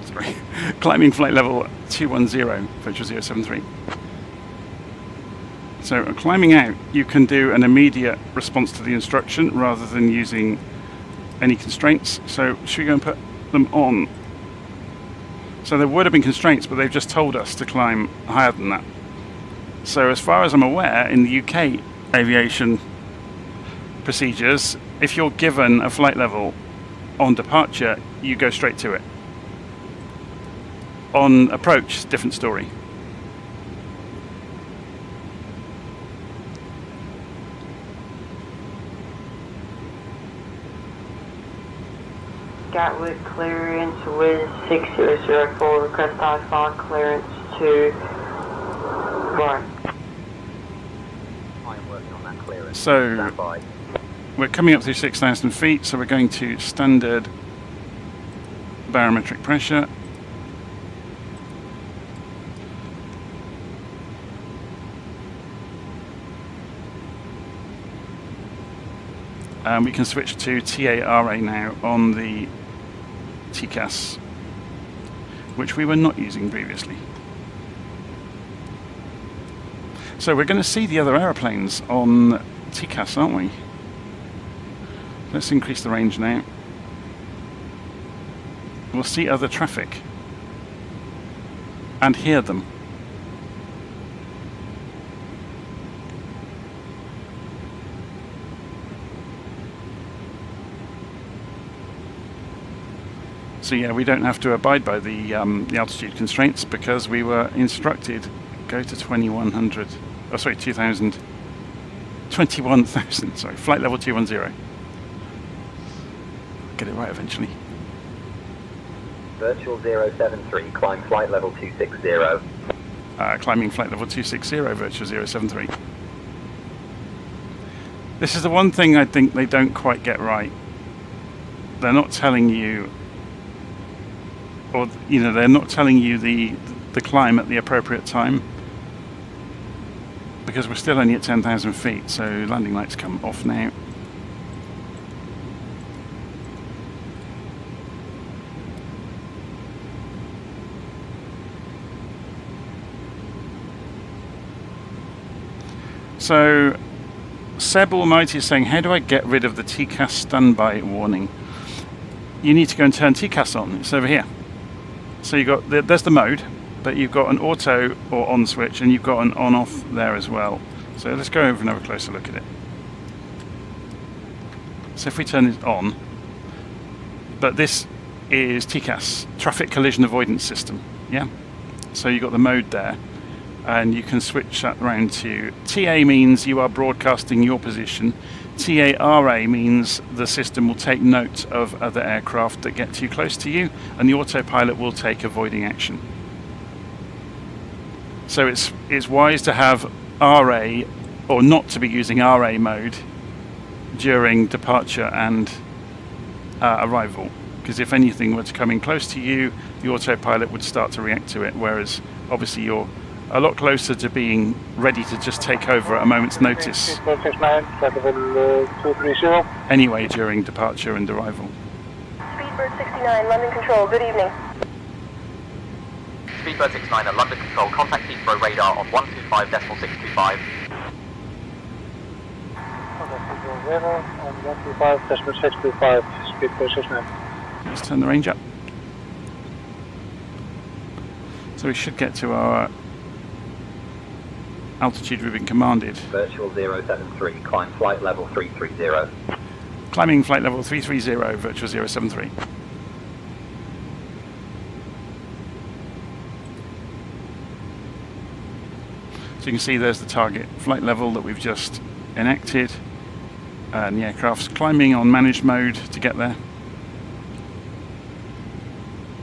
Sorry, climbing flight level 210, virtual 073. So climbing out, you can do an immediate response to the instruction rather than using any constraints. So should we go and put them on? So there would have been constraints, but they've just told us to climb higher than that. So as far as I'm aware, in the UK aviation procedures, if you're given a flight level on departure, you go straight to it. On approach, different story. Gatwick clearance with 6004, request I-5 clearance to right. I am working on that clearance. So we're coming up through 6,000 feet, so we're going to standard barometric pressure. And we can switch to TARA now on the TCAS, which we were not using previously. So we're going to see the other aeroplanes on TCAS, aren't we? Let's increase the range now. We'll see other traffic and hear them. So yeah, we don't have to abide by the altitude constraints because we were instructed go to 2100. Oh, sorry, 2000. 21,000. Sorry, flight level 210. Get it right eventually. Virtual 073, climb flight level 260. Climbing flight level 260, virtual 073. This is the one thing I think they don't quite get right. They're not telling you, or they're not telling you the climb at the appropriate time, because we're still only at 10,000 feet. So landing lights come off now. So Seb Almighty is saying, how do I get rid of the TCAS standby warning? You need to go and turn TCAS on. It's over here. So you've got there's the mode, but you've got an auto or on switch, and you've got an on-off there as well. So let's go over and have a closer look at it. So if we turn it on, but this is TCAS, Traffic Collision Avoidance System. Yeah. So you've got the mode there, and you can switch that around to TA means you are broadcasting your position. TARA means the system will take note of other aircraft that get too close to you, and the autopilot will take avoiding action. So it's wise to have RA, or not to be using RA mode during departure and arrival, because if anything were to come in close to you, the autopilot would start to react to it, whereas obviously you're a lot closer to being ready to just take over at a moment's notice anyway during departure and arrival. Speedbird 69, London Control, good evening. Speedbird 69 at London Control, contact Heathrow radar on 125.625. Let's turn the range up. So we should get to our altitude we've been commanded. Virtual 073, climb flight level 330. Climbing flight level 330, virtual 073. So you can see there's the target flight level that we've just enacted, and the aircraft's climbing on managed mode to get there.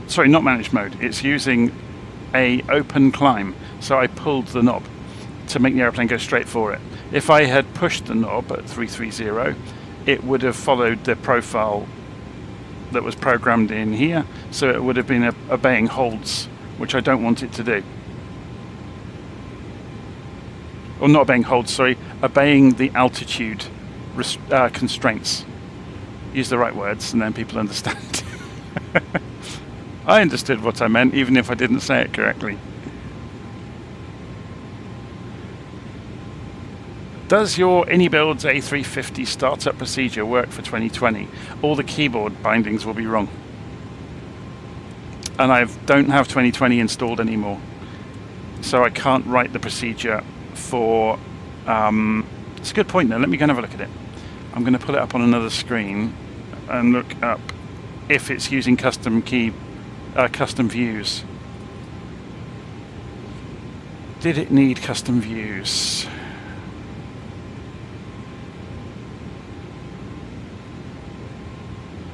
Sorry, not managed mode, it's using a open climb, so I pulled the knob to make the airplane go straight for it. If I had pushed the knob at 330, it would have followed the profile that was programmed in here, so it would have been obeying holds, which I don't want it to do. Or not obeying holds, sorry, obeying the altitude constraints. Use the right words and then people understand. I understood what I meant, even if I didn't say it correctly. Does your AnyBuilds A350 startup procedure work for 2020? All the keyboard bindings will be wrong. And I don't have 2020 installed anymore. So I can't write the procedure for... it's a good point though, let me go and have a look at it. I'm going to pull it up on another screen and look up if it's using custom views. Did it need custom views?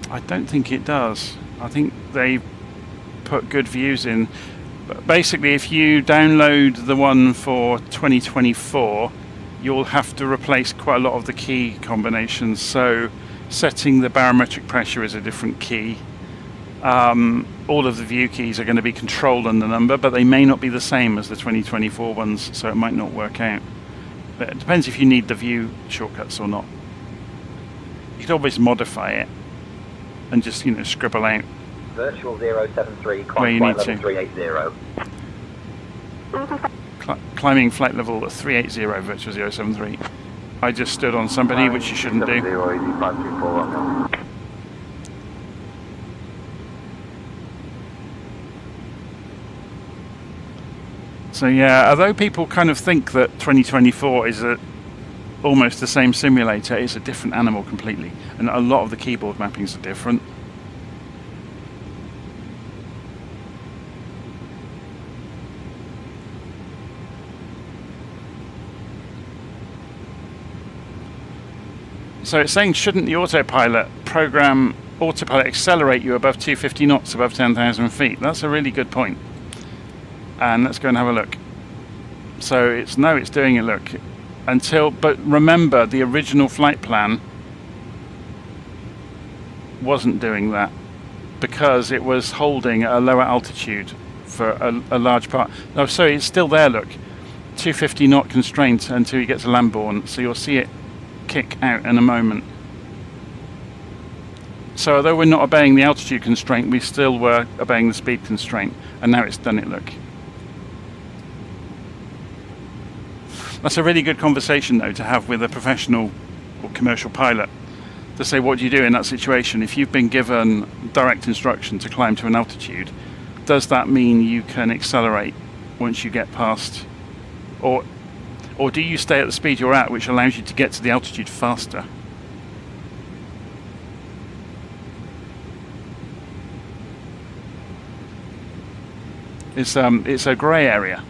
I don't think it does. I think they put good views in. But basically, if you download the one for 2024, you'll have to replace quite a lot of the key combinations. So setting the barometric pressure is a different key. All of the view keys are going to be control and the number, but they may not be the same as the 2024 ones, so it might not work out. But it depends if you need the view shortcuts or not. You could always modify it and just, you know, scribble out Virtual 073, where you need to. 380. Climbing flight level 380, virtual 073. I just stood on somebody, which you shouldn't do. So yeah, although people kind of think that 2024 is almost the same simulator, it's a different animal completely, and a lot of the keyboard mappings are different. So it's saying, shouldn't the autopilot accelerate you above 250 knots above 10,000 feet? That's a really good point. And let's go and have a look. So it's doing it, look. But remember, the original flight plan wasn't doing that because it was holding at a lower altitude for a large part. Oh, so it's still there, look. 250 knot constraint until you get to Lambourne. So you'll see it kick out in a moment. So although we're not obeying the altitude constraint, we still were obeying the speed constraint, and now it's done it, look. That's a really good conversation though to have with a professional or commercial pilot, to say, what do you do in that situation? If you've been given direct instruction to climb to an altitude, does that mean you can accelerate once you get past, or do you stay at the speed you're at, which allows you to get to the altitude faster? It's a grey area,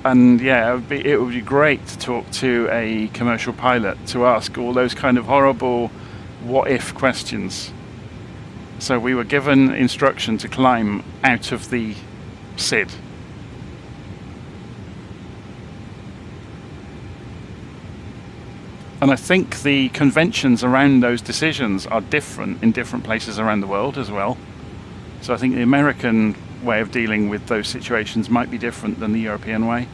and yeah, it would be great to talk to a commercial pilot to ask all those kind of horrible what-if questions. So we were given instruction to climb out of the SID. And I think the conventions around those decisions are different in different places around the world as well. So I think the American way of dealing with those situations might be different than the European way.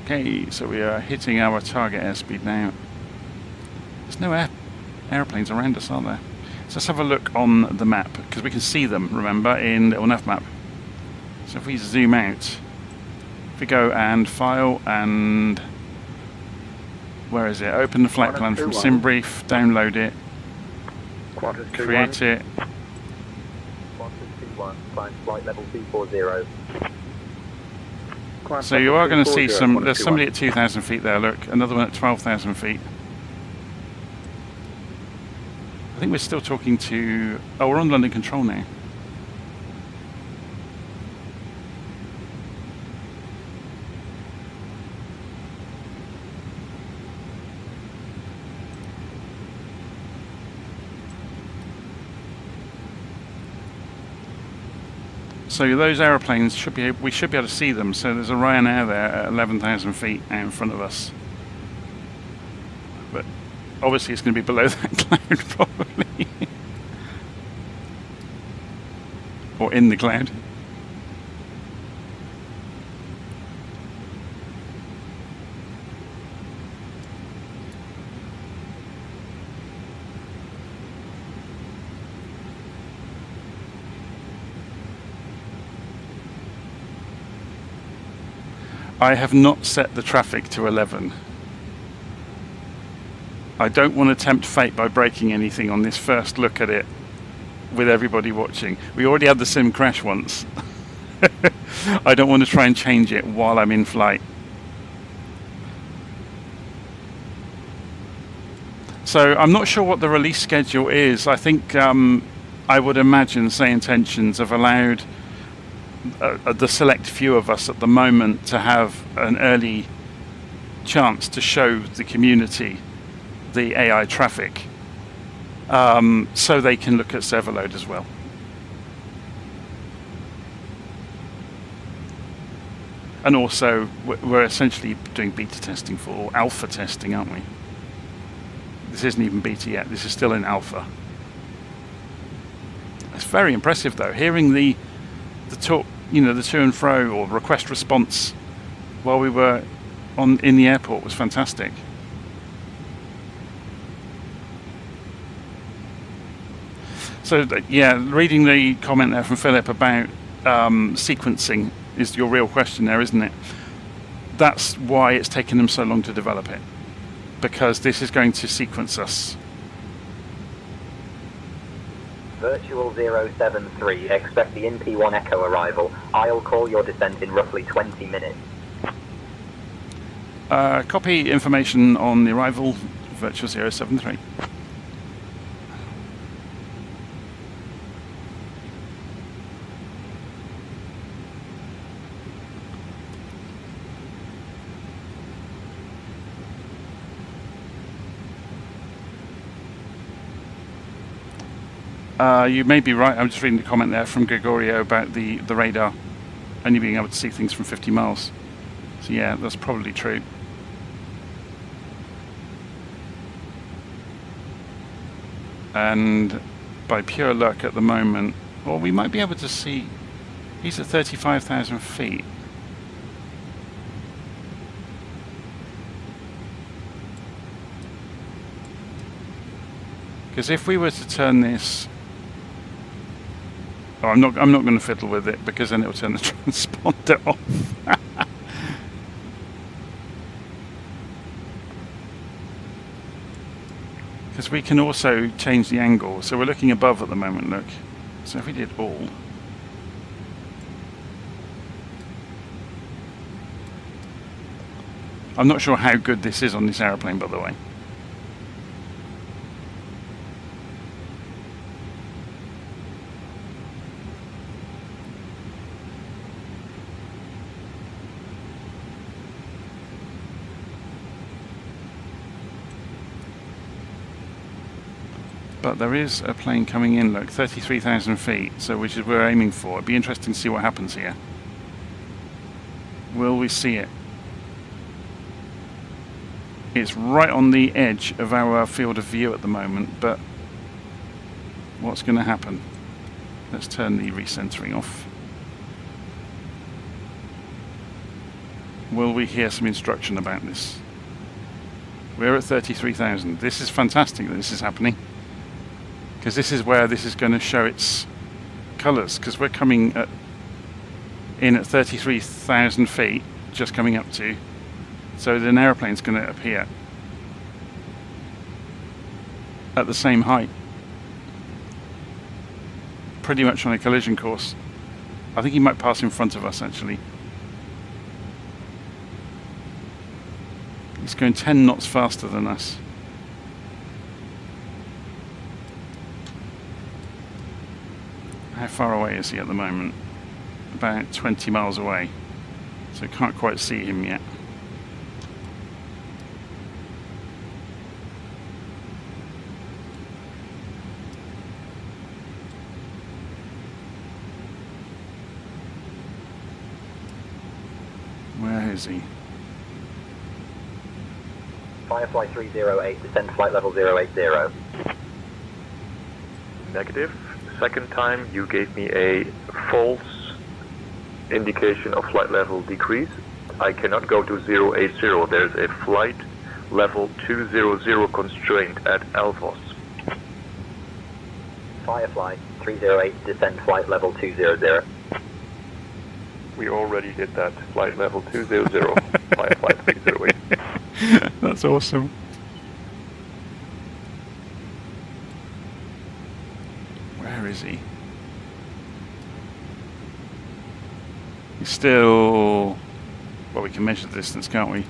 Okay, so we are hitting our target airspeed now. There's no airplanes around us, are there? So let's have a look on the map, because we can see them, remember, in Little Nav Map. So if we zoom out, if we go and File and... where is it? Open the flight plan from SimBrief, download it, create it. Flight level 240. So you are going to see there's somebody at 2,000 feet there, look, another one at 12,000 feet. I think we're still talking to... oh, we're on London Control now. So those aeroplanes we should be able to see them. So there's a Ryanair there at 11,000 feet out in front of us. But obviously it's going to be below that cloud probably. Or in the cloud. I have not set the traffic to 11. I don't want to tempt fate by breaking anything on this first look at it with everybody watching. We already had the sim crash once. I don't want to try and change it while I'm in flight. So I'm not sure what the release schedule is. I think I would imagine, say, Intentions have allowed the select few of us at the moment to have an early chance to show the community the AI traffic, so they can look at Serverload as well. And also we're essentially doing beta testing for alpha testing, aren't we? This isn't even beta yet, this is still in alpha. It's very impressive though, hearing the talk, the to and fro or request response while we were in the airport was fantastic. So yeah, reading the comment there from Philip about sequencing is your real question there, isn't it? That's why it's taken them so long to develop it, because this is going to sequence us. Virtual 073, expect the NP1 Echo arrival. I'll call your descent in roughly 20 minutes. Copy information on the arrival, Virtual 073. You may be right. I'm just reading the comment there from Gregorio about the radar only being able to see things from 50 miles. So yeah, that's probably true. And by pure luck at the moment, well, we might be able to see, he's at 35,000 feet. Because if we were to turn this, I'm not going to fiddle with it, because then it will turn the transponder off. Because we can also change the angle. So we're looking above at the moment, look. So if we did all, I'm not sure how good this is on this aeroplane, by the way. But there is a plane coming in, look, 33,000 feet, so which is what we're aiming for. It'd be interesting to see what happens here. Will we see it? It's right on the edge of our field of view at the moment, but what's going to happen? Let's turn the recentering off. Will we hear some instruction about this? We're at 33,000. This is fantastic that this is happening, because this is where this is going to show its colours, because we're coming in at 33,000 feet, just coming up to, so an aeroplane's going to appear at the same height, pretty much on a collision course. I think he might pass in front of us actually. He's going 10 knots faster than us. How far away is he at the moment? About 20 miles away, so can't quite see him yet. Where is he? Firefly 308, descend flight level 080. Negative. Second time you gave me a false indication of flight level decrease. I cannot go to 080. There's a flight level 200 constraint at Alvos. Firefly 308, descend flight level 200. We already did that. Flight level 200, Firefly 308. That's awesome. Where is he? He's still... Well, we can measure the distance, can't we?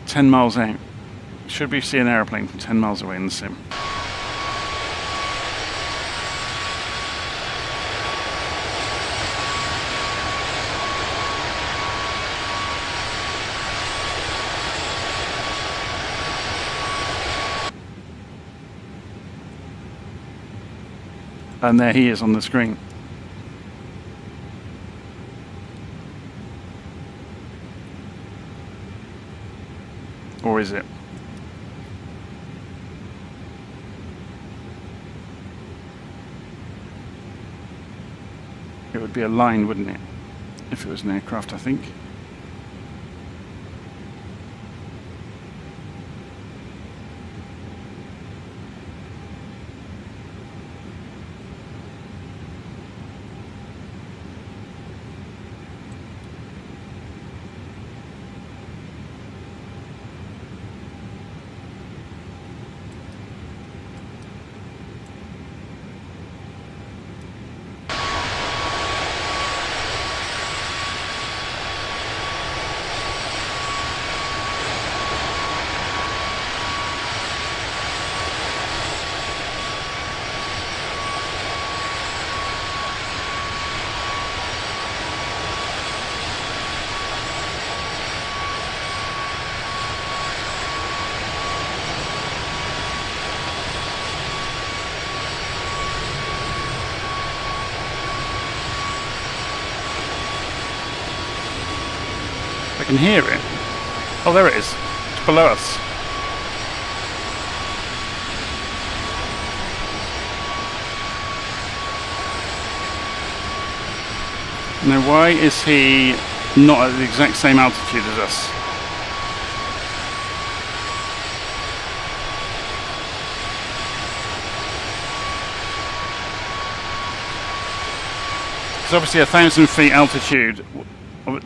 10 miles out. Should we see an aeroplane from 10 miles away in the sim? And there he is on the screen. Or is it? It would be a line, wouldn't it? If it was an aircraft, I think. I can hear it. Oh, there it is. It's below us. Now, why is he not at the exact same altitude as us? It's obviously 1,000 feet altitude.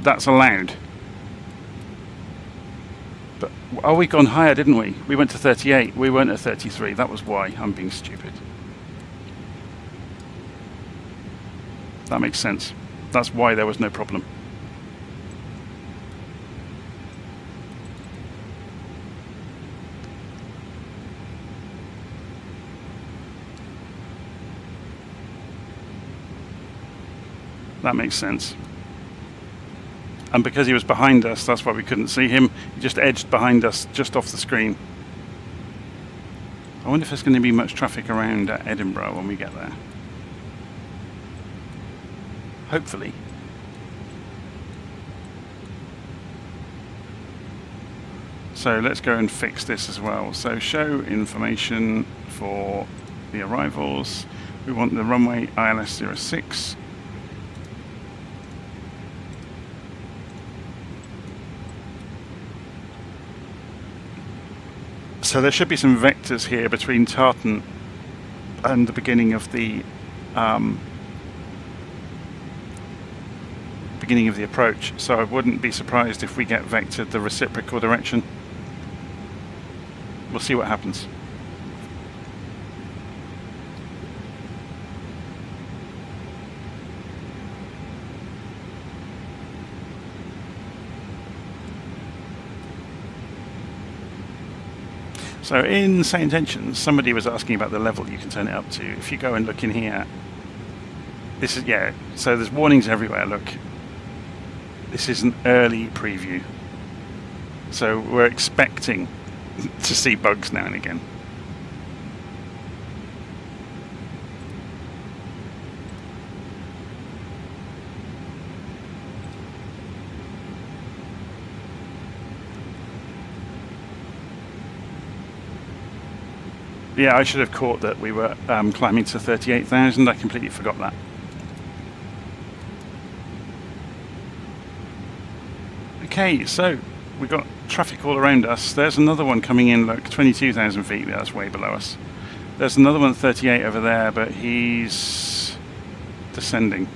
That's allowed. But, oh, we've gone higher, didn't we? We went to 38. We weren't at 33. That was why. I'm being stupid. That makes sense. That's why there was no problem. That makes sense. And because he was behind us, that's why we couldn't see him. He just edged behind us, just off the screen. I wonder if there's going to be much traffic around Edinburgh when we get there. Hopefully. So let's go and fix this as well. So show information for the arrivals. We want the runway ILS 06. So there should be some vectors here between Tartan and the beginning of the approach. So I wouldn't be surprised if we get vectored the reciprocal direction. We'll see what happens. So in Say Intentions, somebody was asking about the level you can turn it up to. If you go and look in here, this is, yeah, so there's warnings everywhere, look. This is an early preview. So we're expecting to see bugs now and again. Yeah, I should have caught that we were climbing to 38,000. I completely forgot that. Okay, so we've got traffic all around us. There's another one coming in, look, 22,000 feet. That's way below us. There's another one at 38 over there, but he's descending.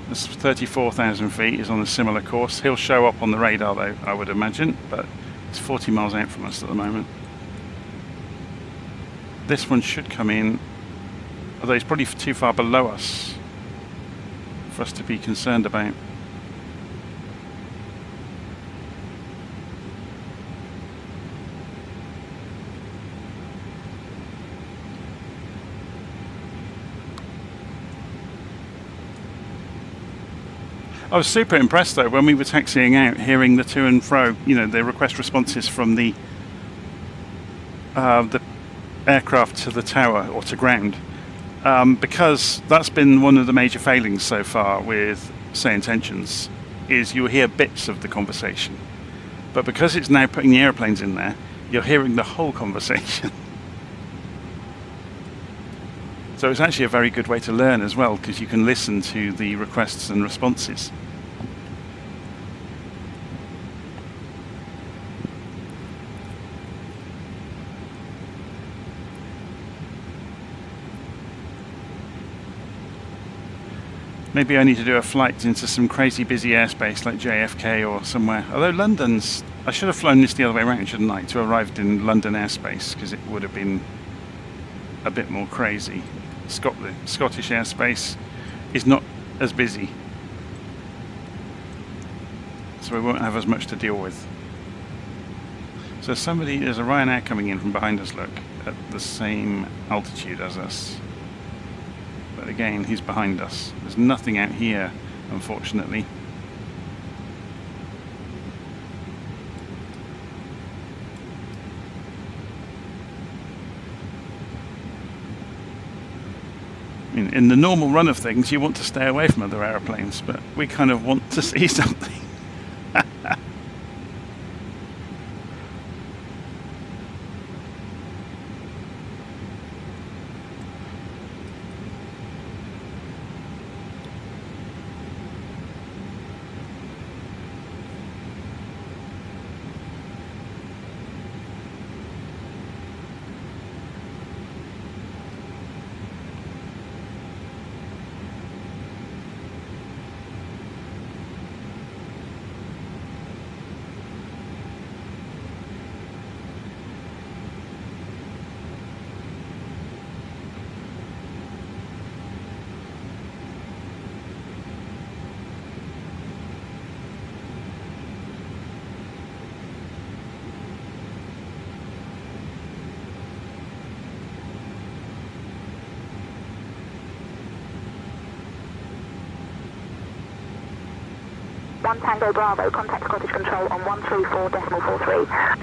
This 34,000 feet is on a similar course. He'll show up on the radar though, I would imagine, but it's 40 miles out from us at the moment. This one should come in, although it's probably too far below us for us to be concerned about. I was super impressed though when we were taxiing out, hearing the to and fro, you know, the request responses from the aircraft to the tower or to ground, because that's been one of the major failings so far with Say Intentions, is you'll hear bits of the conversation, but because it's now putting the airplanes in there, you're hearing the whole conversation. So it's actually a very good way to learn as well, because you can listen to the requests and responses. Maybe I need to do a flight into some crazy busy airspace like JFK or somewhere. Although London's... I should have flown this the other way around, shouldn't I? To arrive in London airspace, because it would have been a bit more crazy. The Scottish airspace is not as busy, so we won't have as much to deal with. So there's a Ryanair coming in from behind us, look, at the same altitude as us. But again, he's behind us. There's nothing out here, unfortunately. In the normal run of things, you want to stay away from other aeroplanes, but we kind of want to see something. One Tango Bravo, contact Scottish Control on 134.43.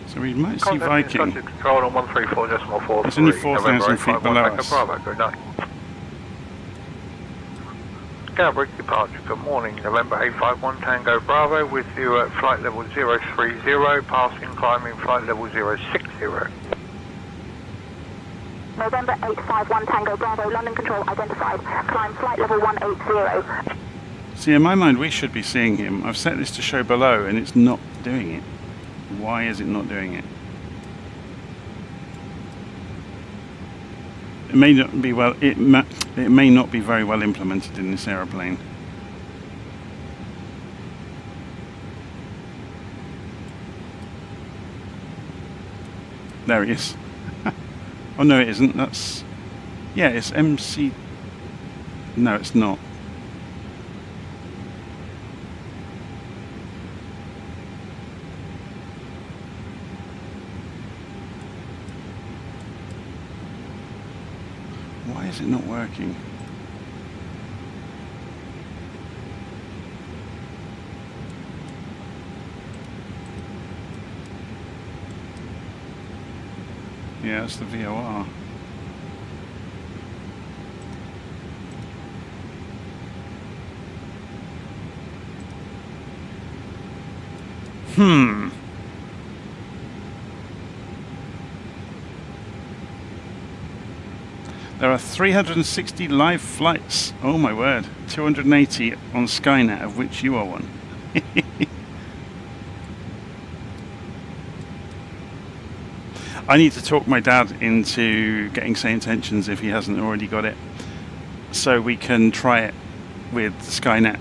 So we might see Viking. Scottish Control on 134.43. It's only 4,000 feet below us. Bravo, good night. Gatwick departure, good morning. November 851 Tango Bravo with you at flight level 030, passing climbing flight level 060. November 851 Tango Bravo, London Control identified, climb flight level 180. See, in my mind, we should be seeing him. I've set this to show below, and it's not doing it. Why is it not doing it? It may not be well. It may not be very well implemented in this aeroplane. There he is. Oh no, it isn't. That's yeah, it's MC. No, it's not. Why is it not working? Yeah, it's the VOR. There are 360 live flights. Oh my word. 280 on Skynet, of which you are one. I need to talk my dad into getting Say Intentions if he hasn't already got it, so we can try it with Skynet.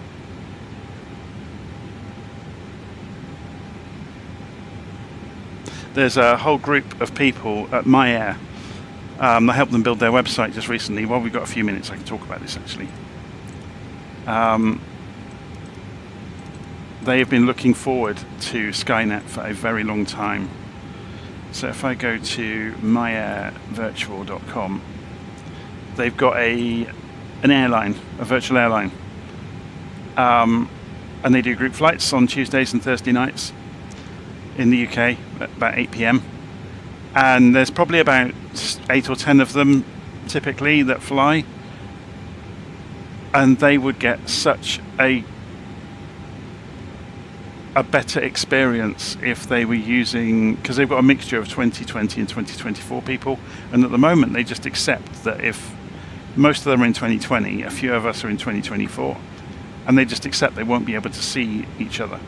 There's a whole group of people at MyAir. I helped them build their website just recently. While we've got a few minutes, I can talk about this actually. They have been looking forward to Skynet for a very long time. So if I go to myairvirtual.com, they've got an airline, a virtual airline. And they do group flights on Tuesdays and Thursday nights in the UK at about 8 PM. And there's probably about 8 or 10 of them typically that fly. And they would get such a better experience if they were using, because they've got a mixture of 2020 and 2024 people, and at the moment they just accept that if most of them are in 2020, a few of us are in 2024, and they just accept they won't be able to see each other.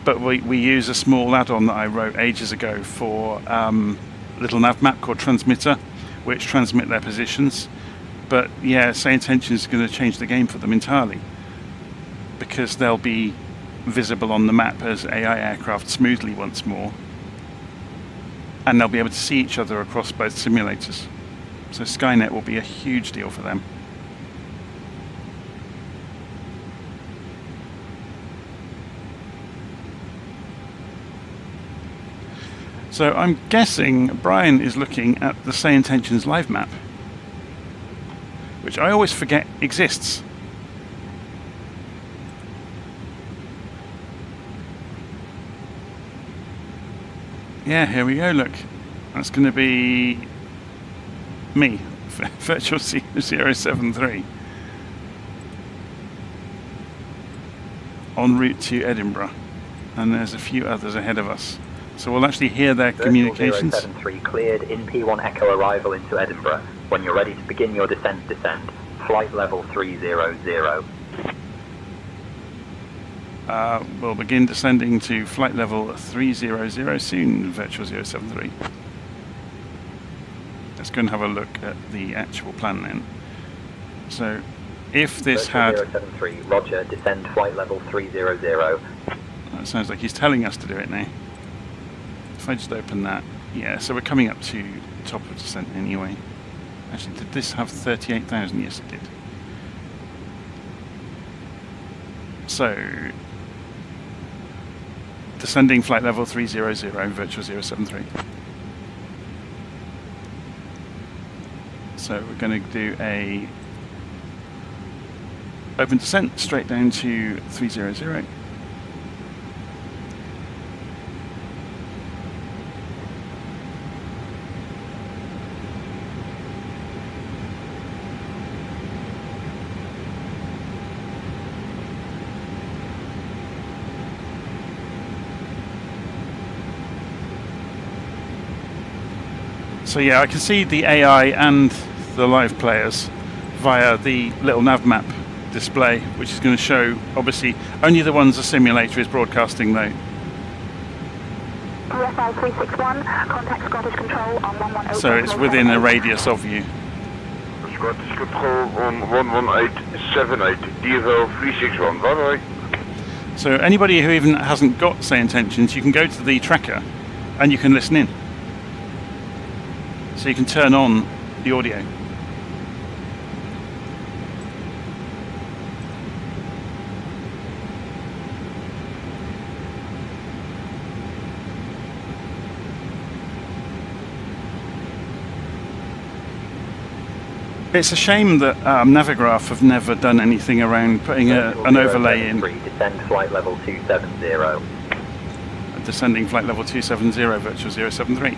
But we use a small add-on that I wrote ages ago for a little nav map called Transmitter, which transmit their positions. But yeah, Say Intention is going to change the game for them entirely, because they'll be visible on the map as AI aircraft smoothly once more, and they'll be able to see each other across both simulators. So Skynet will be a huge deal for them. So I'm guessing Brian is looking at the Say Intentions live map, which I always forget exists. Yeah, here we go, look. That's going to be me, Virtual 073, en route to Edinburgh. And there's a few others ahead of us. So we'll actually hear their communications. 073 cleared in P1 Echo arrival into Edinburgh. When you're ready to begin your descend. Flight level 300. We'll begin descending to flight level 300 soon, Virtual 073. Let's go and have a look at the actual plan then. So, if this Virtual had... 073, roger, descend flight level 300. That sounds like he's telling us to do it now. If I just open that, yeah, so we're coming up to the top of descent anyway. Actually, did this have 38,000? Yes, it did. So, descending flight level 300, Virtual 073. So we're going to do a open descent straight down to 300. So yeah, I can see the AI and the live players via the little nav map display, which is going to show, obviously, only the ones the simulator is broadcasting though. USI 361, contact Scottish Control on 118. So it's within a radius of you. Scottish Control on 11878, DFL 361, bye bye. So anybody who even hasn't got Say Intentions, you can go to the tracker and you can listen in. So you can turn on the audio. It's a shame that Navigraph have never done anything around putting an overlay in. Descend flight level 270. Descending flight level 270, Virtual 073.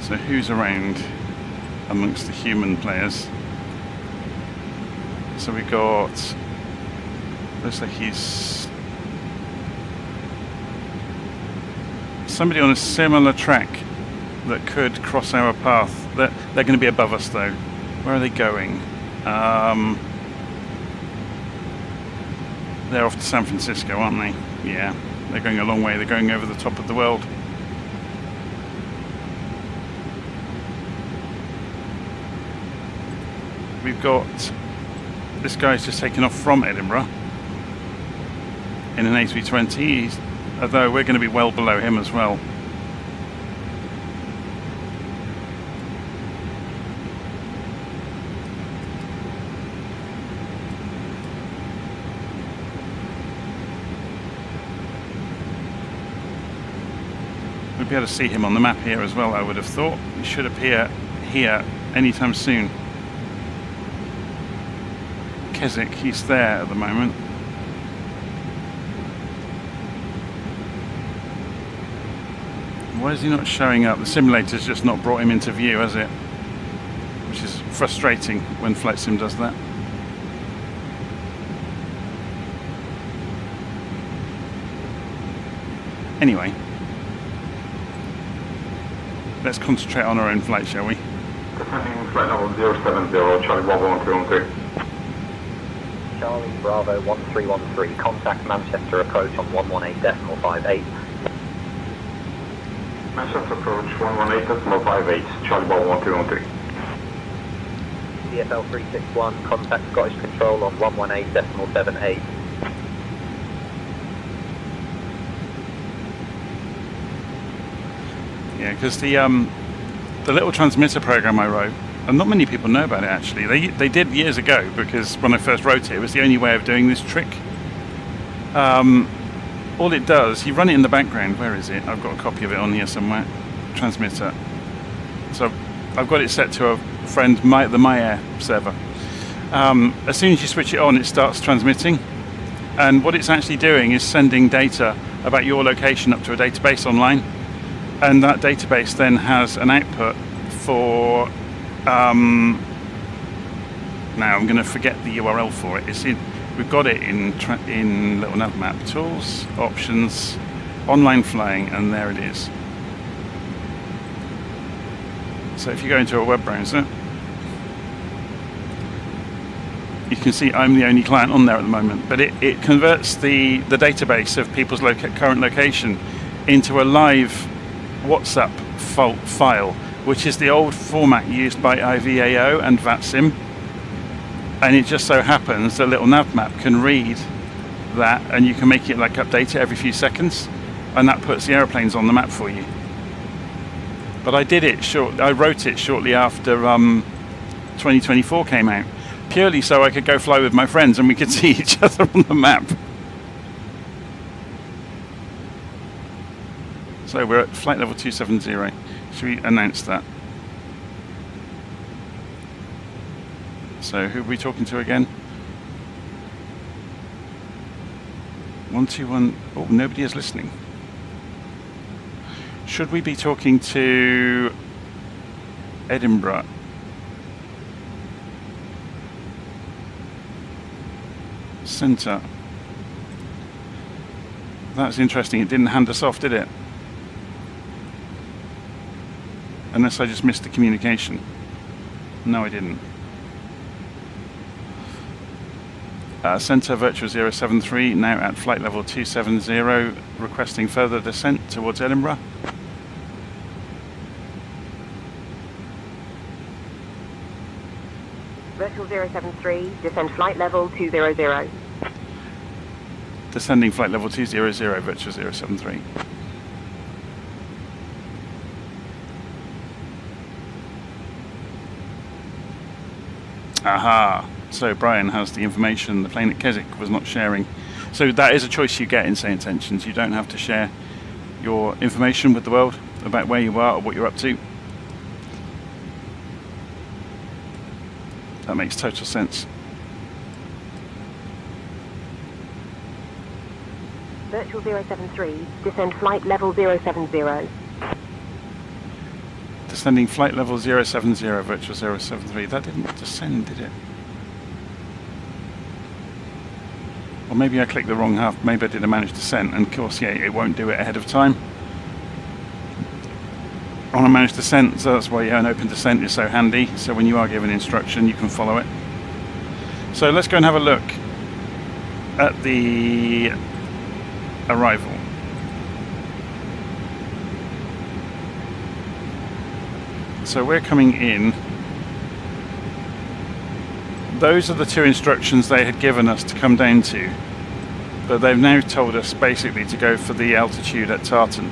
So who's around amongst the human players? So we got, looks like he's somebody on a similar track that could cross our path. They're going to be above us though. Where are they going? They're off to San Francisco, aren't they? Yeah, they're going a long way. They're going over the top of the world. We've got, this guy's just taken off from Edinburgh in an A320, although we're going to be well below him as well. We'll be able to see him on the map here as well, I would have thought. He should appear here anytime soon. Keswick, he's there at the moment. Why is he not showing up? The simulator's just not brought him into view, has it? Which is frustrating when Flight Sim does that. Anyway, let's concentrate on our own flight, shall we? Descending flight level 070, Charlie Bravo 1313. Charlie Bravo 1313, contact Manchester approach on 118.58. Manchester approach 118.58, Charlie Bravo 1313. DFL 361, contact Scottish Control on 118.78. Yeah, because the little transmitter program I wrote, and not many people know about it actually. They did years ago, because when I first wrote it was the only way of doing this trick. All it does, you run it in the background. Where is it? I've got a copy of it on here somewhere. Transmitter. So I've got it set to a friend, the MyAir server. As soon as you switch it on, it starts transmitting. And what it's actually doing is sending data about your location up to a database online. And that database then has an output for, now I'm going to forget the URL for it. We've got it in little nav map, tools, options, online flying, and there it is. So if you go into a web browser, you can see I'm the only client on there at the moment, but it converts the database of people's current location into a live WhatsApp file, which is the old format used by IVAO and VATSIM, and it just so happens the little nav map can read that, and you can make it like update it every few seconds, and that puts the aeroplanes on the map for you. But I wrote it shortly after 2024 came out, purely so I could go fly with my friends and we could see each other on the map. So we're at flight level 270. Should we announce that? So who are we talking to again? 121. Oh, nobody is listening. Should we be talking to Edinburgh? Centre. That's interesting. It didn't hand us off, did it? Unless I just missed the communication. No, I didn't. Centre Virtual 073, now at flight level 270, requesting further descent towards Edinburgh. Virtual 073, descend flight level 200. Descending flight level 200, Virtual 073. Aha! So Brian has the information the plane at Keswick was not sharing. So that is a choice you get in Say Intentions. You don't have to share your information with the world about where you are or what you're up to. That makes total sense. Virtual 073, descend flight level 070. Descending flight level 070, virtual 073. That didn't descend, did it? Or maybe I clicked the wrong half. Maybe I did a managed descent, and of course, yeah, it won't do it ahead of time on a managed descent, so that's why an open descent is so handy. So when you are given instruction, you can follow it. So let's go and have a look at the arrival. So we're coming in. Those are the two instructions they had given us to come down to, but they've now told us basically to go for the altitude at Tartan,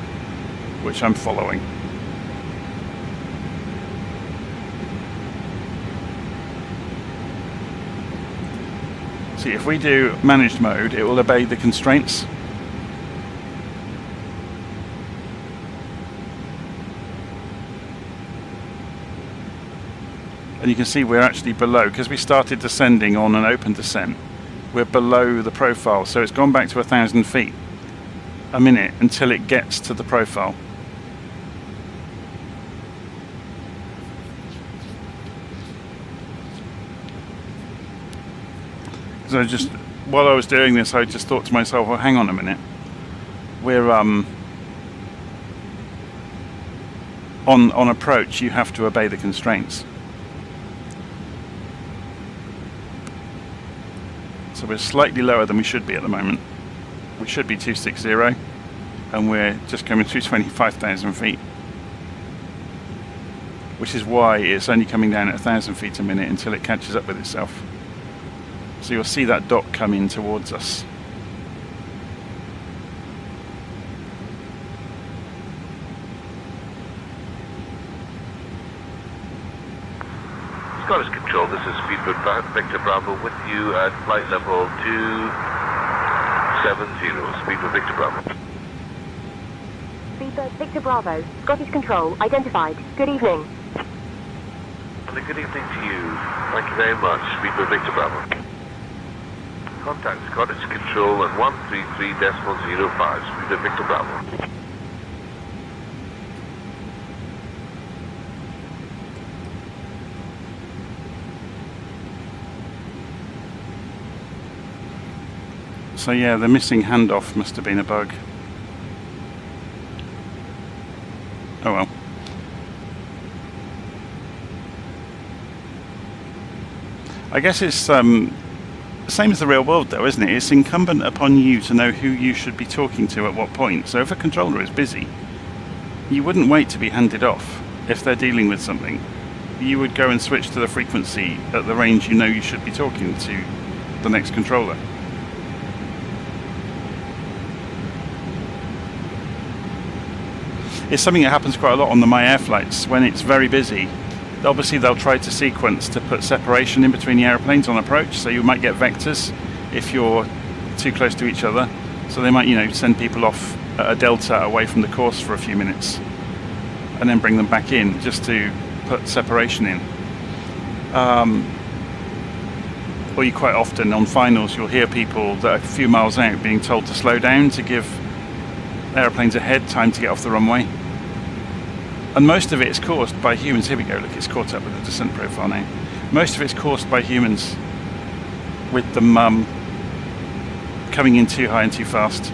which I'm following. See, if we do managed mode, it will obey the constraints. And you can see we're actually below, because we started descending on an open descent. We're below the profile, so it's gone back to 1,000 feet a minute until it gets to the profile. So just while I was doing this, I just thought to myself, well, hang on a minute. We're on approach, you have to obey the constraints. So we're slightly lower than we should be at the moment. We should be 260, and we're just coming through 25,000 feet. Which is why it's only coming down at 1,000 feet a minute until it catches up with itself. So you'll see that dot come in towards us. Scottish Control, this is Speedbird Victor Bravo with you at flight level 270. Speedbird Victor Bravo. Speedbird Victor Bravo, Scottish Control, identified. Good evening. And a good evening to you. Thank you very much, Speedbird Victor Bravo. Contact Scottish Control at 133.05, Speedbird Victor Bravo. So yeah, the missing handoff must have been a bug. Oh well. I guess it's same as the real world though, isn't it? It's incumbent upon you to know who you should be talking to at what point. So if a controller is busy, you wouldn't wait to be handed off if they're dealing with something. You would go and switch to the frequency at the range you know you should be talking to the next controller. It's something that happens quite a lot on the My Air flights. When it's very busy, obviously they'll try to sequence to put separation in between the airplanes on approach, so you might get vectors if you're too close to each other. So they might, send people off at a delta away from the course for a few minutes and then bring them back in just to put separation in. Or you quite often on finals you'll hear people that are a few miles out being told to slow down to give airplanes ahead time to get off the runway. And most of it is caused by humans. Here we go, look, it's caught up with the descent profile now. Most of it's caused by humans, with them coming in too high and too fast.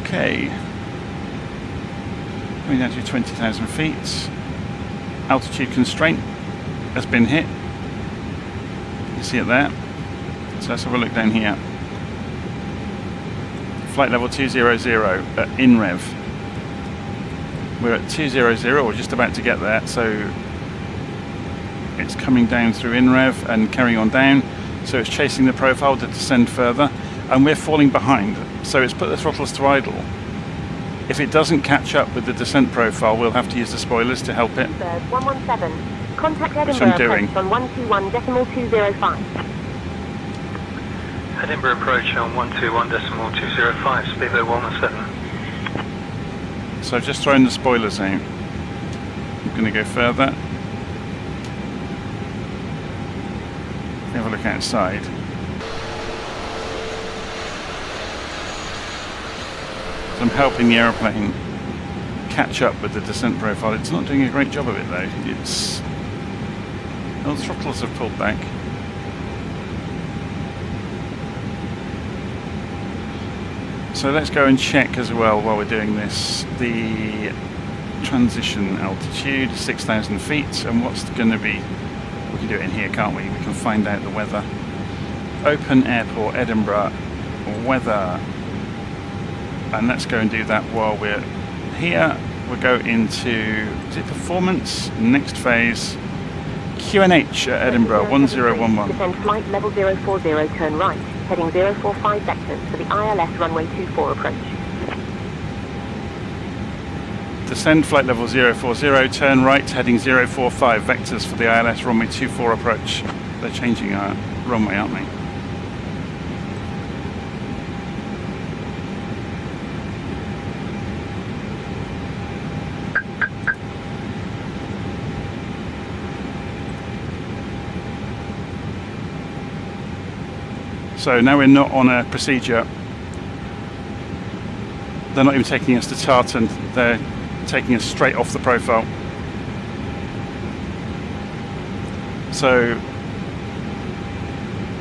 Okay. Going down to 20,000 feet. Altitude constraint has been hit. You see it there. So let's have a look down here. Flight level 200 at INREV. We're at 200, we're just about to get there, so it's coming down through INREV and carrying on down. So it's chasing the profile to descend further, and we're falling behind. So it's put the throttles to idle. If it doesn't catch up with the descent profile, we'll have to use the spoilers to help it. 117. Contact Edinburgh I'm doing. on 121.205. Edinburgh approach on 121.205, speedbird 117. So I've just thrown the spoilers out. going to go further. Have a look outside. So I'm helping the aeroplane catch up with the descent profile. It's not doing a great job of it though. It's... well, the throttles have pulled back. So let's go and check as well while we're doing this the transition altitude, 6,000 feet, and what's going to be... we can do it in here, can't we? We can find out the weather. Open Airport, Edinburgh, weather. And let's go and do that while we're here. We'll go into, is it performance? Next phase. QNH at Edinburgh, 1011. Descend flight level 040, turn right, heading 045 vectors for the ILS runway 24 approach. Descend flight level 040, turn right, heading 045 vectors for the ILS runway 24 approach. They're changing our runway, aren't they? So now we're not on a procedure. They're not even taking us to Tartan, they're taking us straight off the profile. So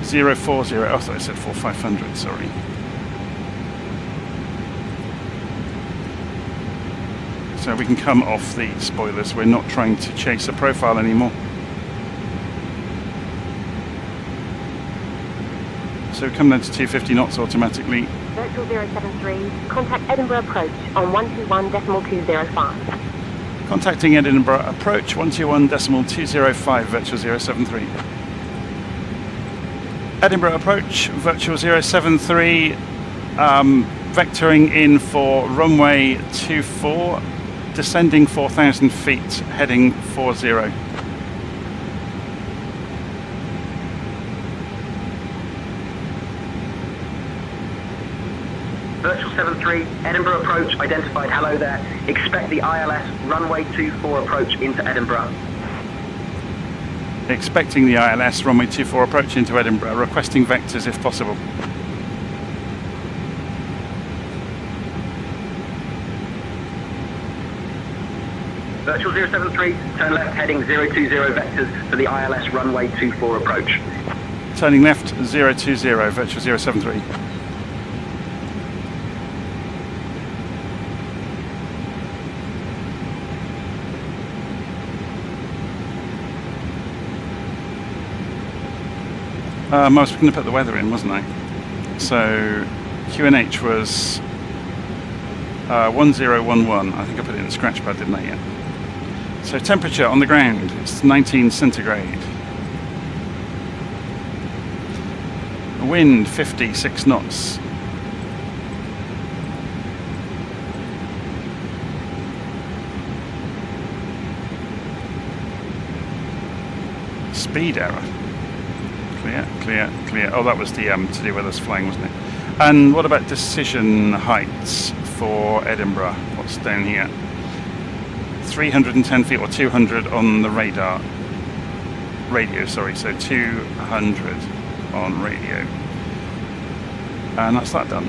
040, oh, I thought I said 4500, sorry. So we can come off the spoilers, we're not trying to chase a profile anymore. So we come down to 250 knots automatically. Virtual 073, contact Edinburgh approach on 121.205. Contacting Edinburgh approach 121.205, virtual 073. Edinburgh approach, virtual 073, vectoring in for runway 24, descending 4,000 feet, heading 40. Virtual 73, Edinburgh approach identified, hello there. Expect the ILS runway 24 approach into Edinburgh. Expecting the ILS runway 24 approach into Edinburgh, requesting vectors if possible. Virtual 073, turn left heading 020 vectors for the ILS runway 24 approach. Turning left 020, virtual 073. I was going to put the weather in, wasn't I? So QNH was 1011. I think I put it in the scratch pad, didn't I? Yeah. So temperature on the ground, it's 19 centigrade. Wind 56 knots. Speed error. Clear, clear, clear. Oh, that was the to do with us flying, wasn't it? And what about decision heights for Edinburgh? What's down here? 310 feet or 200 on the radar. Radio, sorry, so 200 on radio. And that's that done.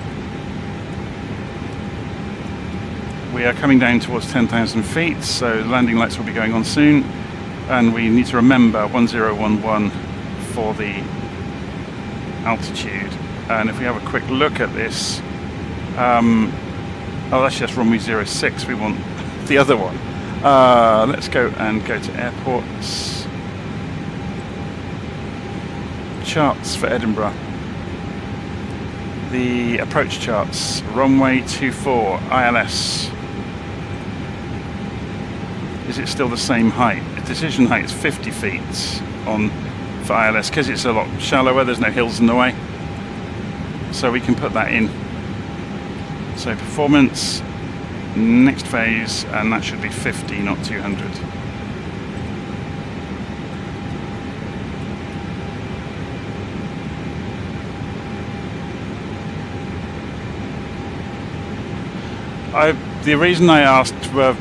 We are coming down towards 10,000 feet, so landing lights will be going on soon. And we need to remember 1011 for the altitude. And if we have a quick look at this, oh, that's just runway 06. We want the other one. Let's go to airports. Charts for Edinburgh. The approach charts. Runway 24, ILS. Is it still the same height? The decision height is 50 feet on for ILS because it's a lot shallower. There's no hills in the way, so we can put that in. So performance, next phase, and that should be 50, not 200. The reason I asked for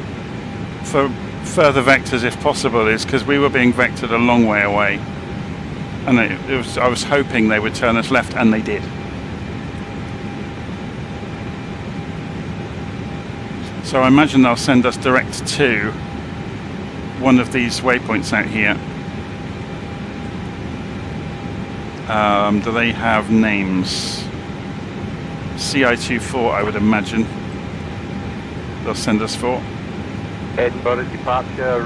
further vectors if possible is because we were being vectored a long way away, and I was hoping they would turn us left, and they did. So I imagine they'll send us direct to one of these waypoints out here. Do they have names? CI24, I would imagine they'll send us for. Edinburgh departure,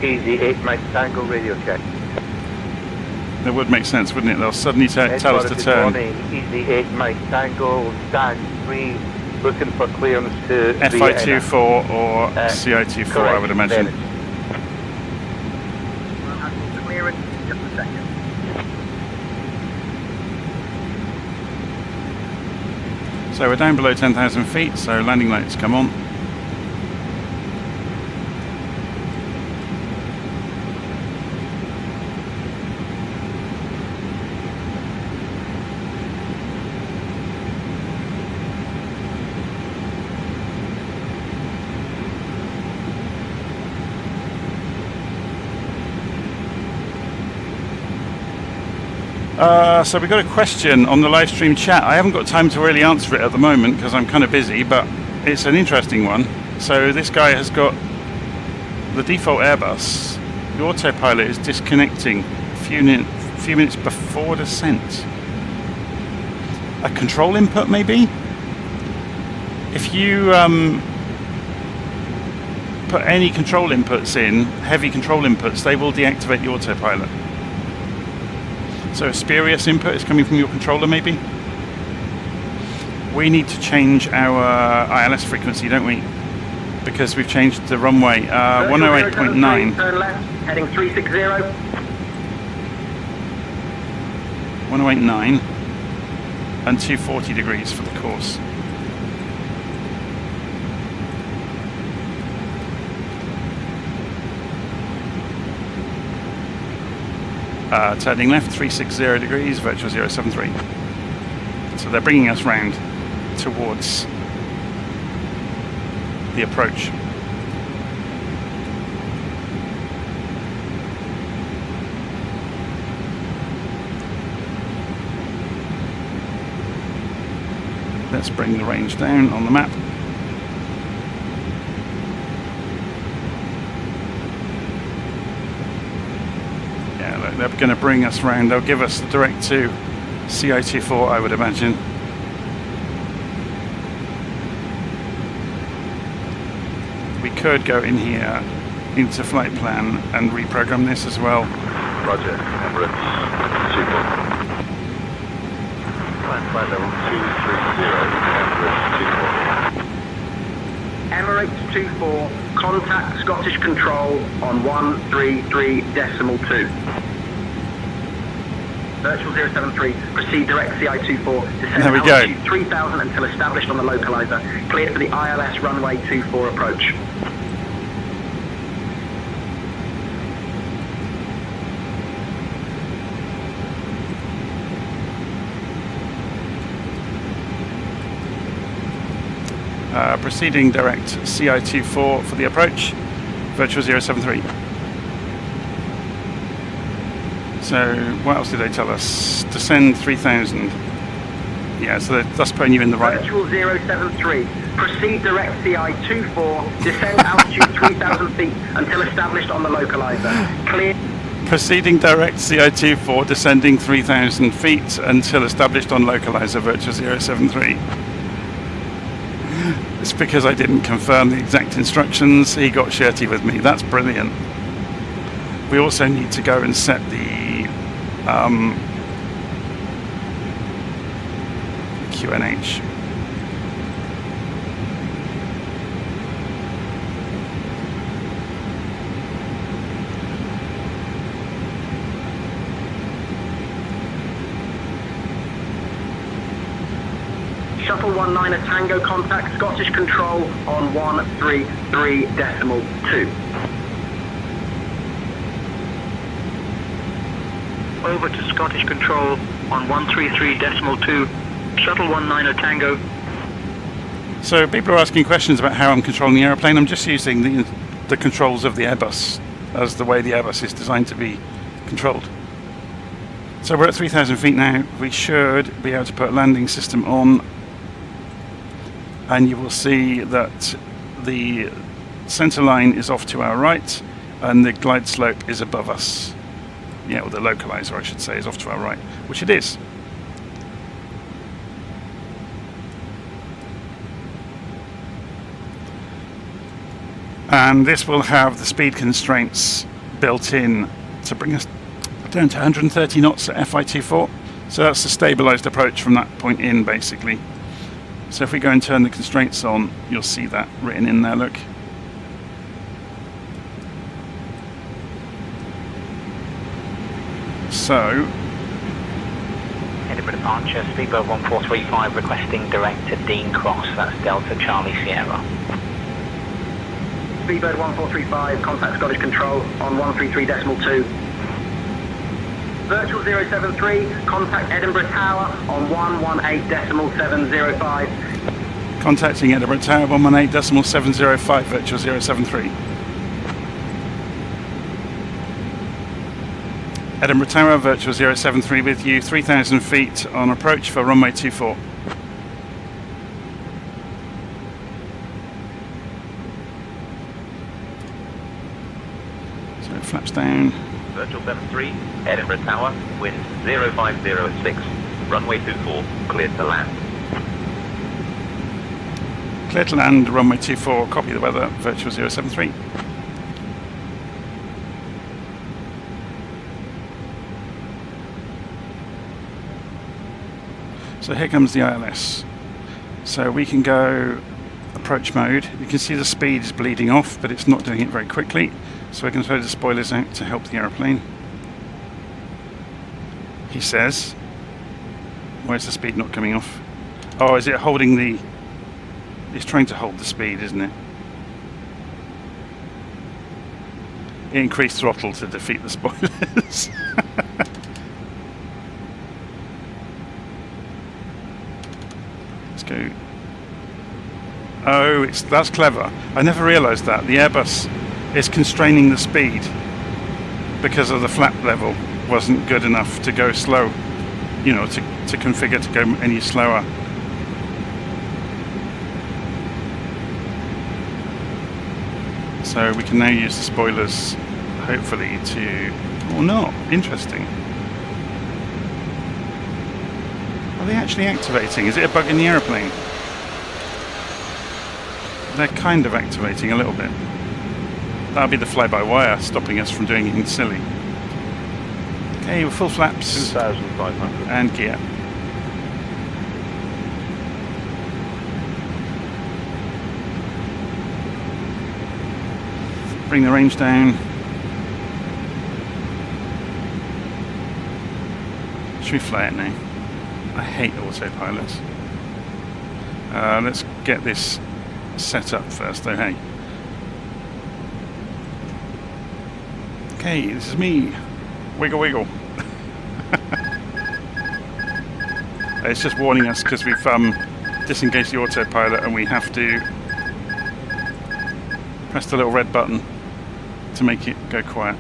easy 8 Mike Tango radio check. That would make sense, wouldn't it? They'll suddenly tell us to turn. Morning, easy 8 Mike Tango, stand 3, looking for clearance to FI24 or CI24, correct, I would imagine. Clearance, just a second. So we're down below 10,000 feet, so landing lights come on. So we got a question on the live stream chat. I haven't got time to really answer it at the moment because I'm kind of busy, but it's an interesting one. So this guy has got the default Airbus. The autopilot is disconnecting a few minutes before descent. A control input maybe? If you put any control inputs in, heavy control inputs, they will deactivate the autopilot. So a spurious input is coming from your controller maybe? We need to change our ILS frequency, don't we? Because we've changed the runway. 108.9. Turn left, heading 360. 108.9 and 240 degrees for the course. Turning left, 360 degrees, virtual 073. So they're bringing us round towards the approach. Let's bring the range down on the map. They're going to bring us round. They'll give us the direct to CI24, I would imagine. We could go in here into flight plan and reprogram this as well. Roger, Emirates 24. Flight level 230, Emirates 24, contact Scottish Control on 133.2. Virtual 073, proceed direct CI24, descend there we altitude go. 3000 until established on the localizer. Cleared for the ILS runway 24 approach. Proceeding direct CI24 for the approach, virtual 073. So what else did they tell us? Descend 3000. Yeah, so that's putting you in the right. Virtual 073, proceed direct CI24, descend altitude 3000 feet until established on the localizer. Clear. Proceeding direct CI24, descending 3000 feet until established on localizer, virtual 073. It's because I didn't confirm the exact instructions. He got shirty with me. That's brilliant. We also need to go and set the QNH. Shuttle 19 Tango, contact Scottish Control on 133.2. Over to Scottish Control on 133.2. Shuttle 19 Tango. So people are asking questions about how I'm controlling the aeroplane. I'm just using the controls of the Airbus as the way the Airbus is designed to be controlled. So we're at 3,000 feet now. We should be able to put landing system on, and you will see that the center line is off to our right and the glide slope is above us. Yeah, or the localizer, I should say, is off to our right, which it is. And this will have the speed constraints built in to bring us down to 130 knots at FI24. So that's the stabilized approach from that point in, basically. So if we go and turn the constraints on, you'll see that written in there, look. So Edinburgh departure, speedboat 1435 requesting direct to Dean Cross, that's Delta Charlie Sierra. Speedboat 1435, contact Scottish Control on 133.2. Virtual 073, contact Edinburgh Tower on 118.705. Contacting Edinburgh Tower 118.705, virtual 073. Edinburgh Tower, virtual 073 with you, 3,000 feet on approach for runway 24. So it flaps down. Virtual 73, Edinburgh Tower, wind 0506, runway 24, cleared to land. Clear to land, runway 24, copy the weather, virtual 073. So here comes the ILS. So we can go approach mode. You can see the speed is bleeding off, but it's not doing it very quickly. So we can throw the spoilers out to help the aeroplane. He says, where's the speed not coming off? Oh, is it holding the... It's trying to hold the speed, isn't it? Increase throttle to defeat the spoilers. Let's go. Oh, that's clever. I never realised that. The Airbus is constraining the speed because of the flap level wasn't good enough to go slow, you know, to configure to go any slower. So we can now use the spoilers, hopefully, to... or not. Interesting. Are they actually activating? Is it a bug in the aeroplane? They're kind of activating a little bit. That'll be the fly-by-wire stopping us from doing anything silly. Okay, we're full flaps. 2,500. And gear. Bring the range down. Should we fly it now? I hate autopilots. Let's get this set up first though, hey. Okay, this is me. Wiggle wiggle. It's just warning us because we've disengaged the autopilot and we have to press the little red button to make it go quiet.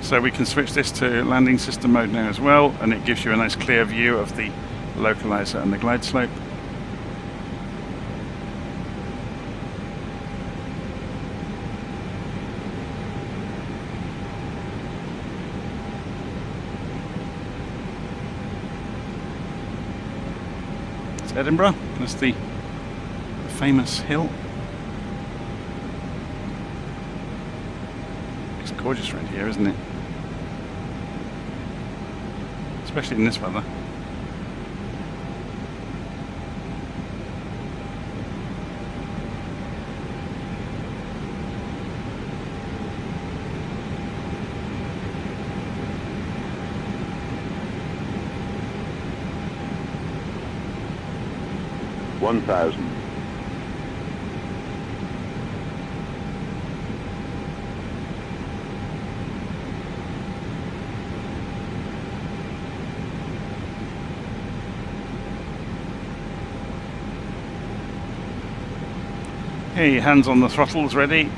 So we can switch this to landing system mode now as well, and it gives you a nice clear view of the localizer and the glide slope. It's Edinburgh, that's the famous hill. It's gorgeous around here, isn't it? Especially in this weather. 1000. Hey, hands on the throttles, ready.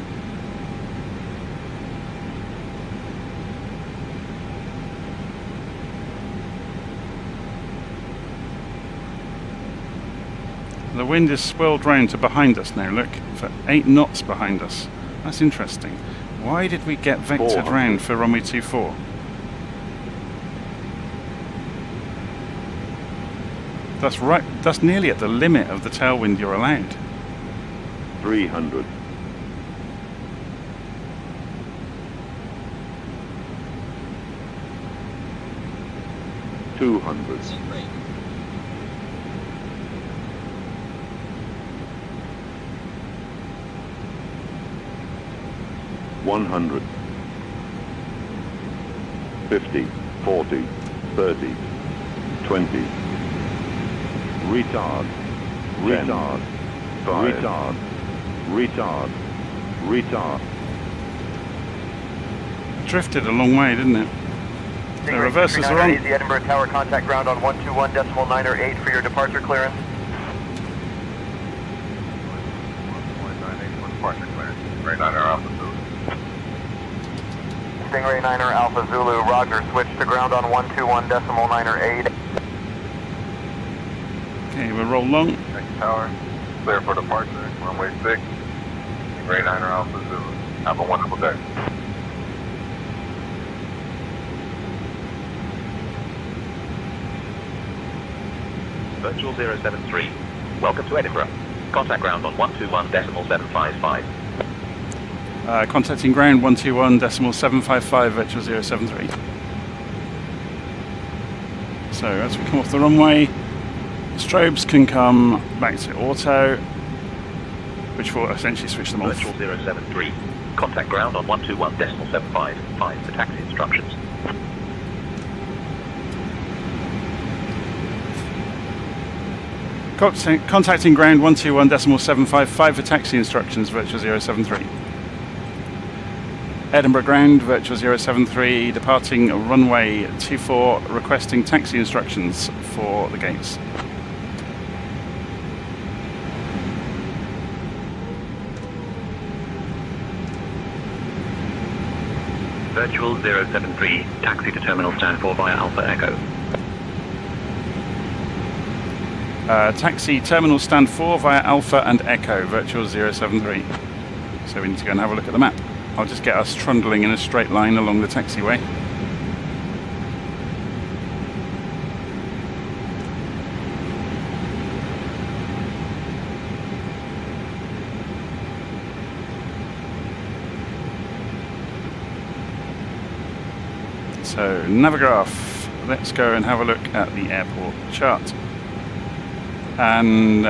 The wind is swirled round to behind us now, look, for 8 knots behind us. That's interesting. Why did we get vectored round for runway 24? That's right, that's nearly at the limit of the tailwind you're allowed. 300. 200. 100. 50, 40, 30, 20. Retard. Retard. 5. Retard. Retard. Retard. Drifted a long way, didn't it? The reversers are on. The Edinburgh Tower, contact ground on 121.908 for your departure clearance. Stingray 9er Alpha Zulu, roger, switch to ground on 121.908. Okay, we'll roll long. Tower, clear for departure, runway 6, Stingray 9er Alpha Zulu. Have a wonderful day. Virtual 073. Welcome to Edinburgh. Contact ground on 121.755. Contacting ground 121.755 virtual 073. So as we come off the runway, strobes can come back to auto, which will essentially switch them off. Virtual 073. Contact ground on 121.755 for taxi instructions. Contacting ground 121.755 for taxi instructions, virtual 073. Edinburgh ground, virtual 073, departing runway 24, requesting taxi instructions for the gates. Virtual 073, taxi to terminal stand 4 via Alpha Echo. Taxi terminal stand 4 via Alpha and Echo, virtual 073. So we need to go and have a look at the map. I'll just get us trundling in a straight line along the taxiway. So, Navigraph, let's go and have a look at the airport chart. And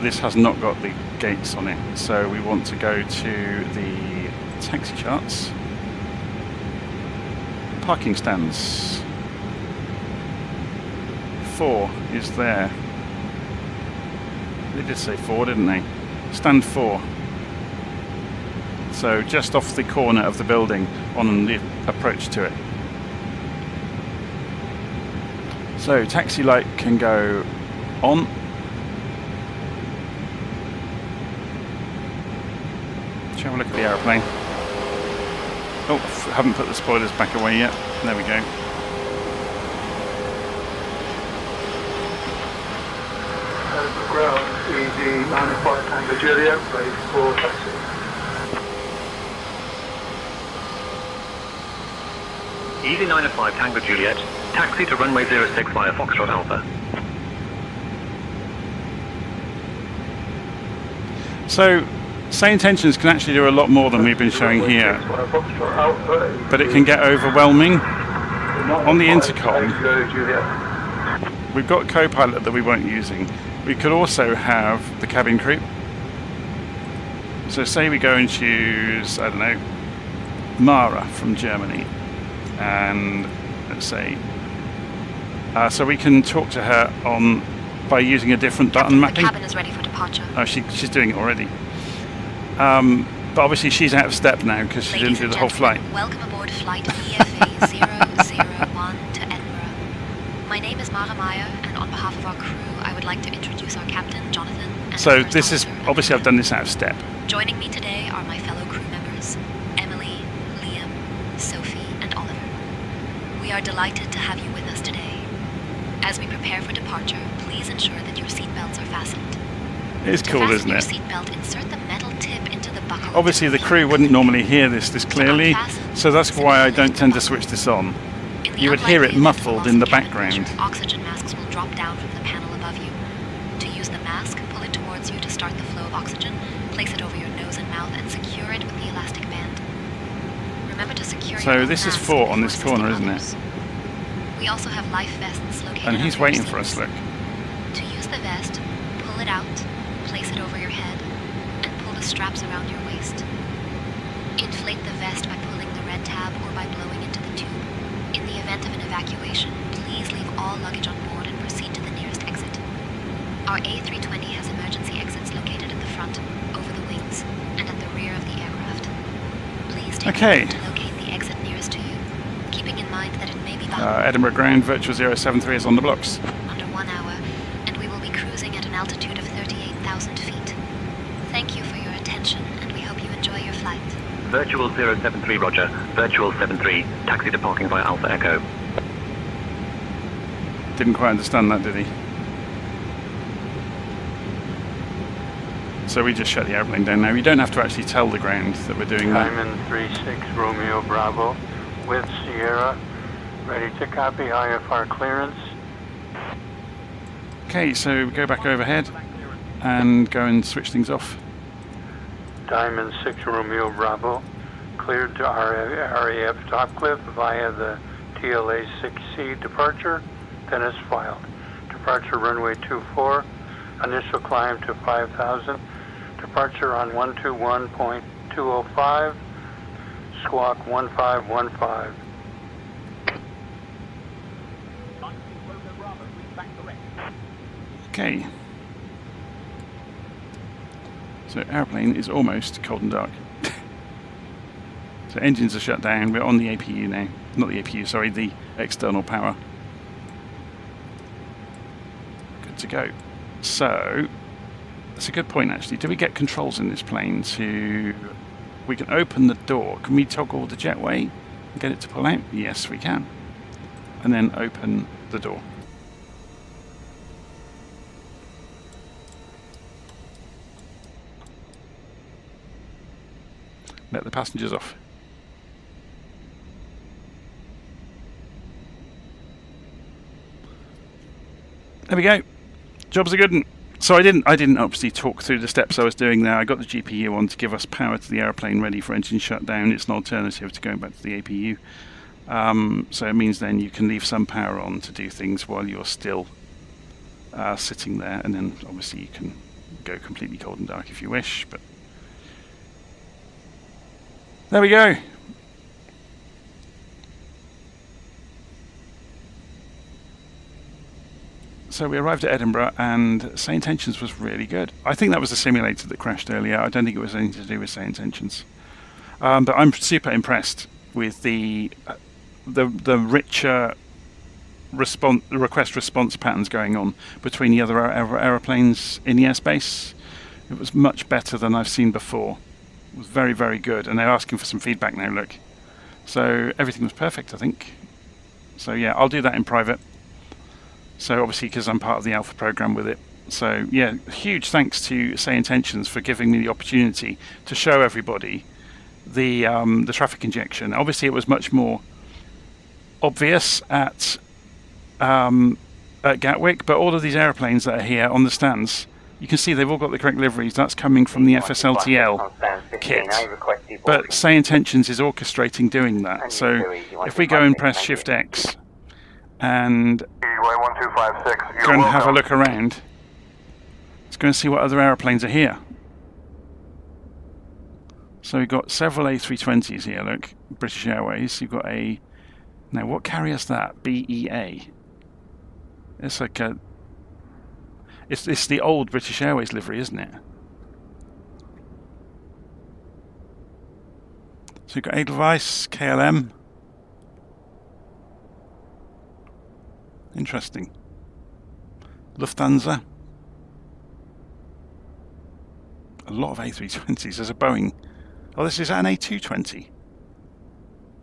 this has not got the gates on it, so we want to go to the taxi charts. Parking stands. 4 is there. They did say 4, didn't they? Stand 4. So just off the corner of the building on the approach to it. So taxi light can go on. Shall we have a look at the aeroplane? Oh, haven't put the spoilers back away yet. There we go. Ground, ED 95 Tango Juliet, ready for taxi. Easy 905 Tango Juliet, taxi to runway 06 via Foxtrot Alpha. So, say intentions can actually do a lot more than we've been showing here, but it can get overwhelming. On the intercom, we've got co-pilot that we weren't using. We could also have the cabin crew. So say we go and choose, I don't know, Mara from Germany, and let's say, so we can talk to her on by using a different button mapping. The cabin is ready for departure. Oh, she's doing it already. But obviously she's out of step now because she didn't do the whole flight. Welcome aboard flight EFA 001 to Edinburgh. My name is Mara Meyer, and on behalf of our crew, I would like to introduce our captain, Jonathan. And so this is, obviously I've done this out of step. Joining me today are my fellow crew members, Emily, Liam, Sophie, and Oliver. We are delighted to have you with us today. As we prepare for departure, please ensure that your seatbelts are fastened. It's cool, isn't it? Seatbelt, insert the metal tip into the buckle. Obviously the crew wouldn't normally hear this clearly, so that's why I don't tend to switch this on. You would hear it muffled in the background. Oxygen masks will drop down from the panel above you. To use the mask, pull it towards you to start the flow of oxygen, place it over your nose and mouth, and secure it with the elastic band. Remember to secure your So this is 4 on this corner, isn't it? We also have life vests located. And he's waiting for us, look. To use the vest, pull it out, place it over your head, and pull the straps around your waist. Inflate the vest by pulling the red tab or by blowing into the tube. In the event of an evacuation, please leave all luggage on board and proceed to the nearest exit. Our A320 has emergency exits located at the front, over the wings, and at the rear of the aircraft. Please take a moment to locate the exit nearest to you, keeping in mind that it may be Edinburgh ground, Virtual 073 is on the blocks. Under 1 hour, and we will be cruising at an altitude of 38,000 feet. Thank you for your attention, and we hope you enjoy your flight. Virtual 073, roger. Virtual 73, taxi departing via Alpha Echo. Didn't quite understand that, did he? So we just shut the airplane down now. You don't have to actually tell the ground that we're doing that. Diamond 36 Romeo Bravo with Sierra, ready to copy IFR clearance. Okay, so go back overhead and go and switch things off. Diamond 6 Romeo Bravo, cleared to RAF Topcliffe via the TLA 6C departure, then is filed. Departure runway 24, initial climb to 5,000, departure on 121.205, squawk 1515. Okay. So airplane is almost cold and dark. So engines are shut down. We're on the APU now. Not the APU, sorry, the external power. Good to go. So that's a good point actually. Do we get controls in this plane to... We can open the door. Can we toggle the jetway and get it to pull out? Yes, we can. And then open the door. Let the passengers off. There we go. Job's a good one. So I didn't obviously talk through the steps I was doing there. I got the GPU on to give us power to the airplane ready for engine shutdown. It's an alternative to going back to the APU. So it means then you can leave some power on to do things while you're still sitting there, and then obviously you can go completely cold and dark if you wish, but there we go. So we arrived at Edinburgh and Say Intentions was really good. I think that was the simulator that crashed earlier. I don't think it was anything to do with Say Intentions. But I'm super impressed with the richer request response patterns going on between the other aeroplanes in the airspace. It was much better than I've seen before. It was very, very good, and they're asking for some feedback now, look. So everything was perfect, I think. So yeah, I'll do that in private. So obviously because I'm part of the alpha program with it. So yeah, huge thanks to Say Intentions for giving me the opportunity to show everybody the traffic injection. Obviously it was much more obvious at Gatwick, but all of these airplanes that are here on the stands, you can see they've all got the correct liveries. That's coming from the FSLTL kit. But Say Intentions is orchestrating doing that. So if we go and press Shift X and go and have a look around, let's go and see what other airplanes are here. So we've got several A320s here, look, British Airways. You've got a... Now what carrier's that? BEA. It's like a... It's the old British Airways livery, isn't it? So we've got Edelweiss, KLM. Interesting. Lufthansa. A lot of A320s. There's a Boeing. Oh, this is an A220.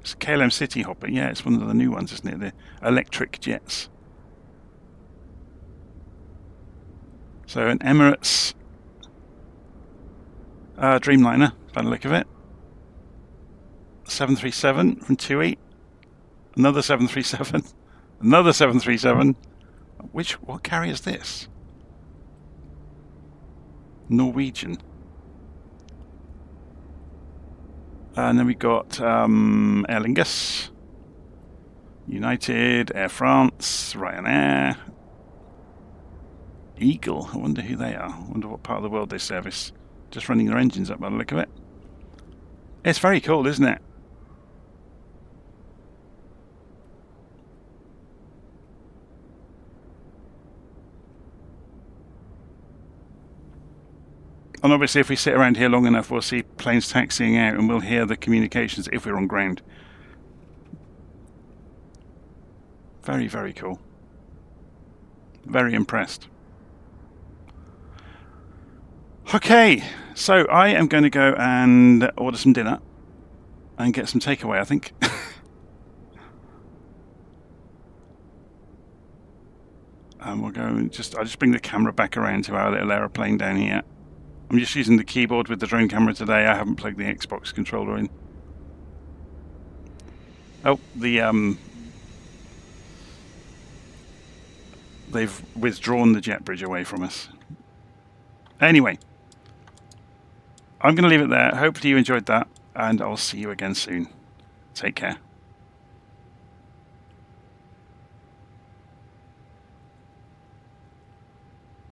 It's a KLM City Hopper. Yeah, it's one of the new ones, isn't it? The electric jets. So an Emirates Dreamliner, by the look of it. 737 from TUI. Another 737. Another 737. What carrier is this? Norwegian. And then we got Aer Lingus, United, Air France, Ryanair, Eagle. I wonder who they are. I wonder what part of the world they service. Just running their engines up by the look of it. It's very cool, isn't it? And obviously if we sit around here long enough, we'll see planes taxiing out and we'll hear the communications if we're on ground. Very, very cool. Very impressed. Okay, so I am going to go and order some dinner and get some takeaway, I think. And we'll go and I'll just bring the camera back around to our little aeroplane down here. I'm just using the keyboard with the drone camera today. I haven't plugged the Xbox controller in. Oh, they've withdrawn the jet bridge away from us. Anyway, I'm going to leave it there. Hopefully you enjoyed that, and I'll see you again soon. Take care.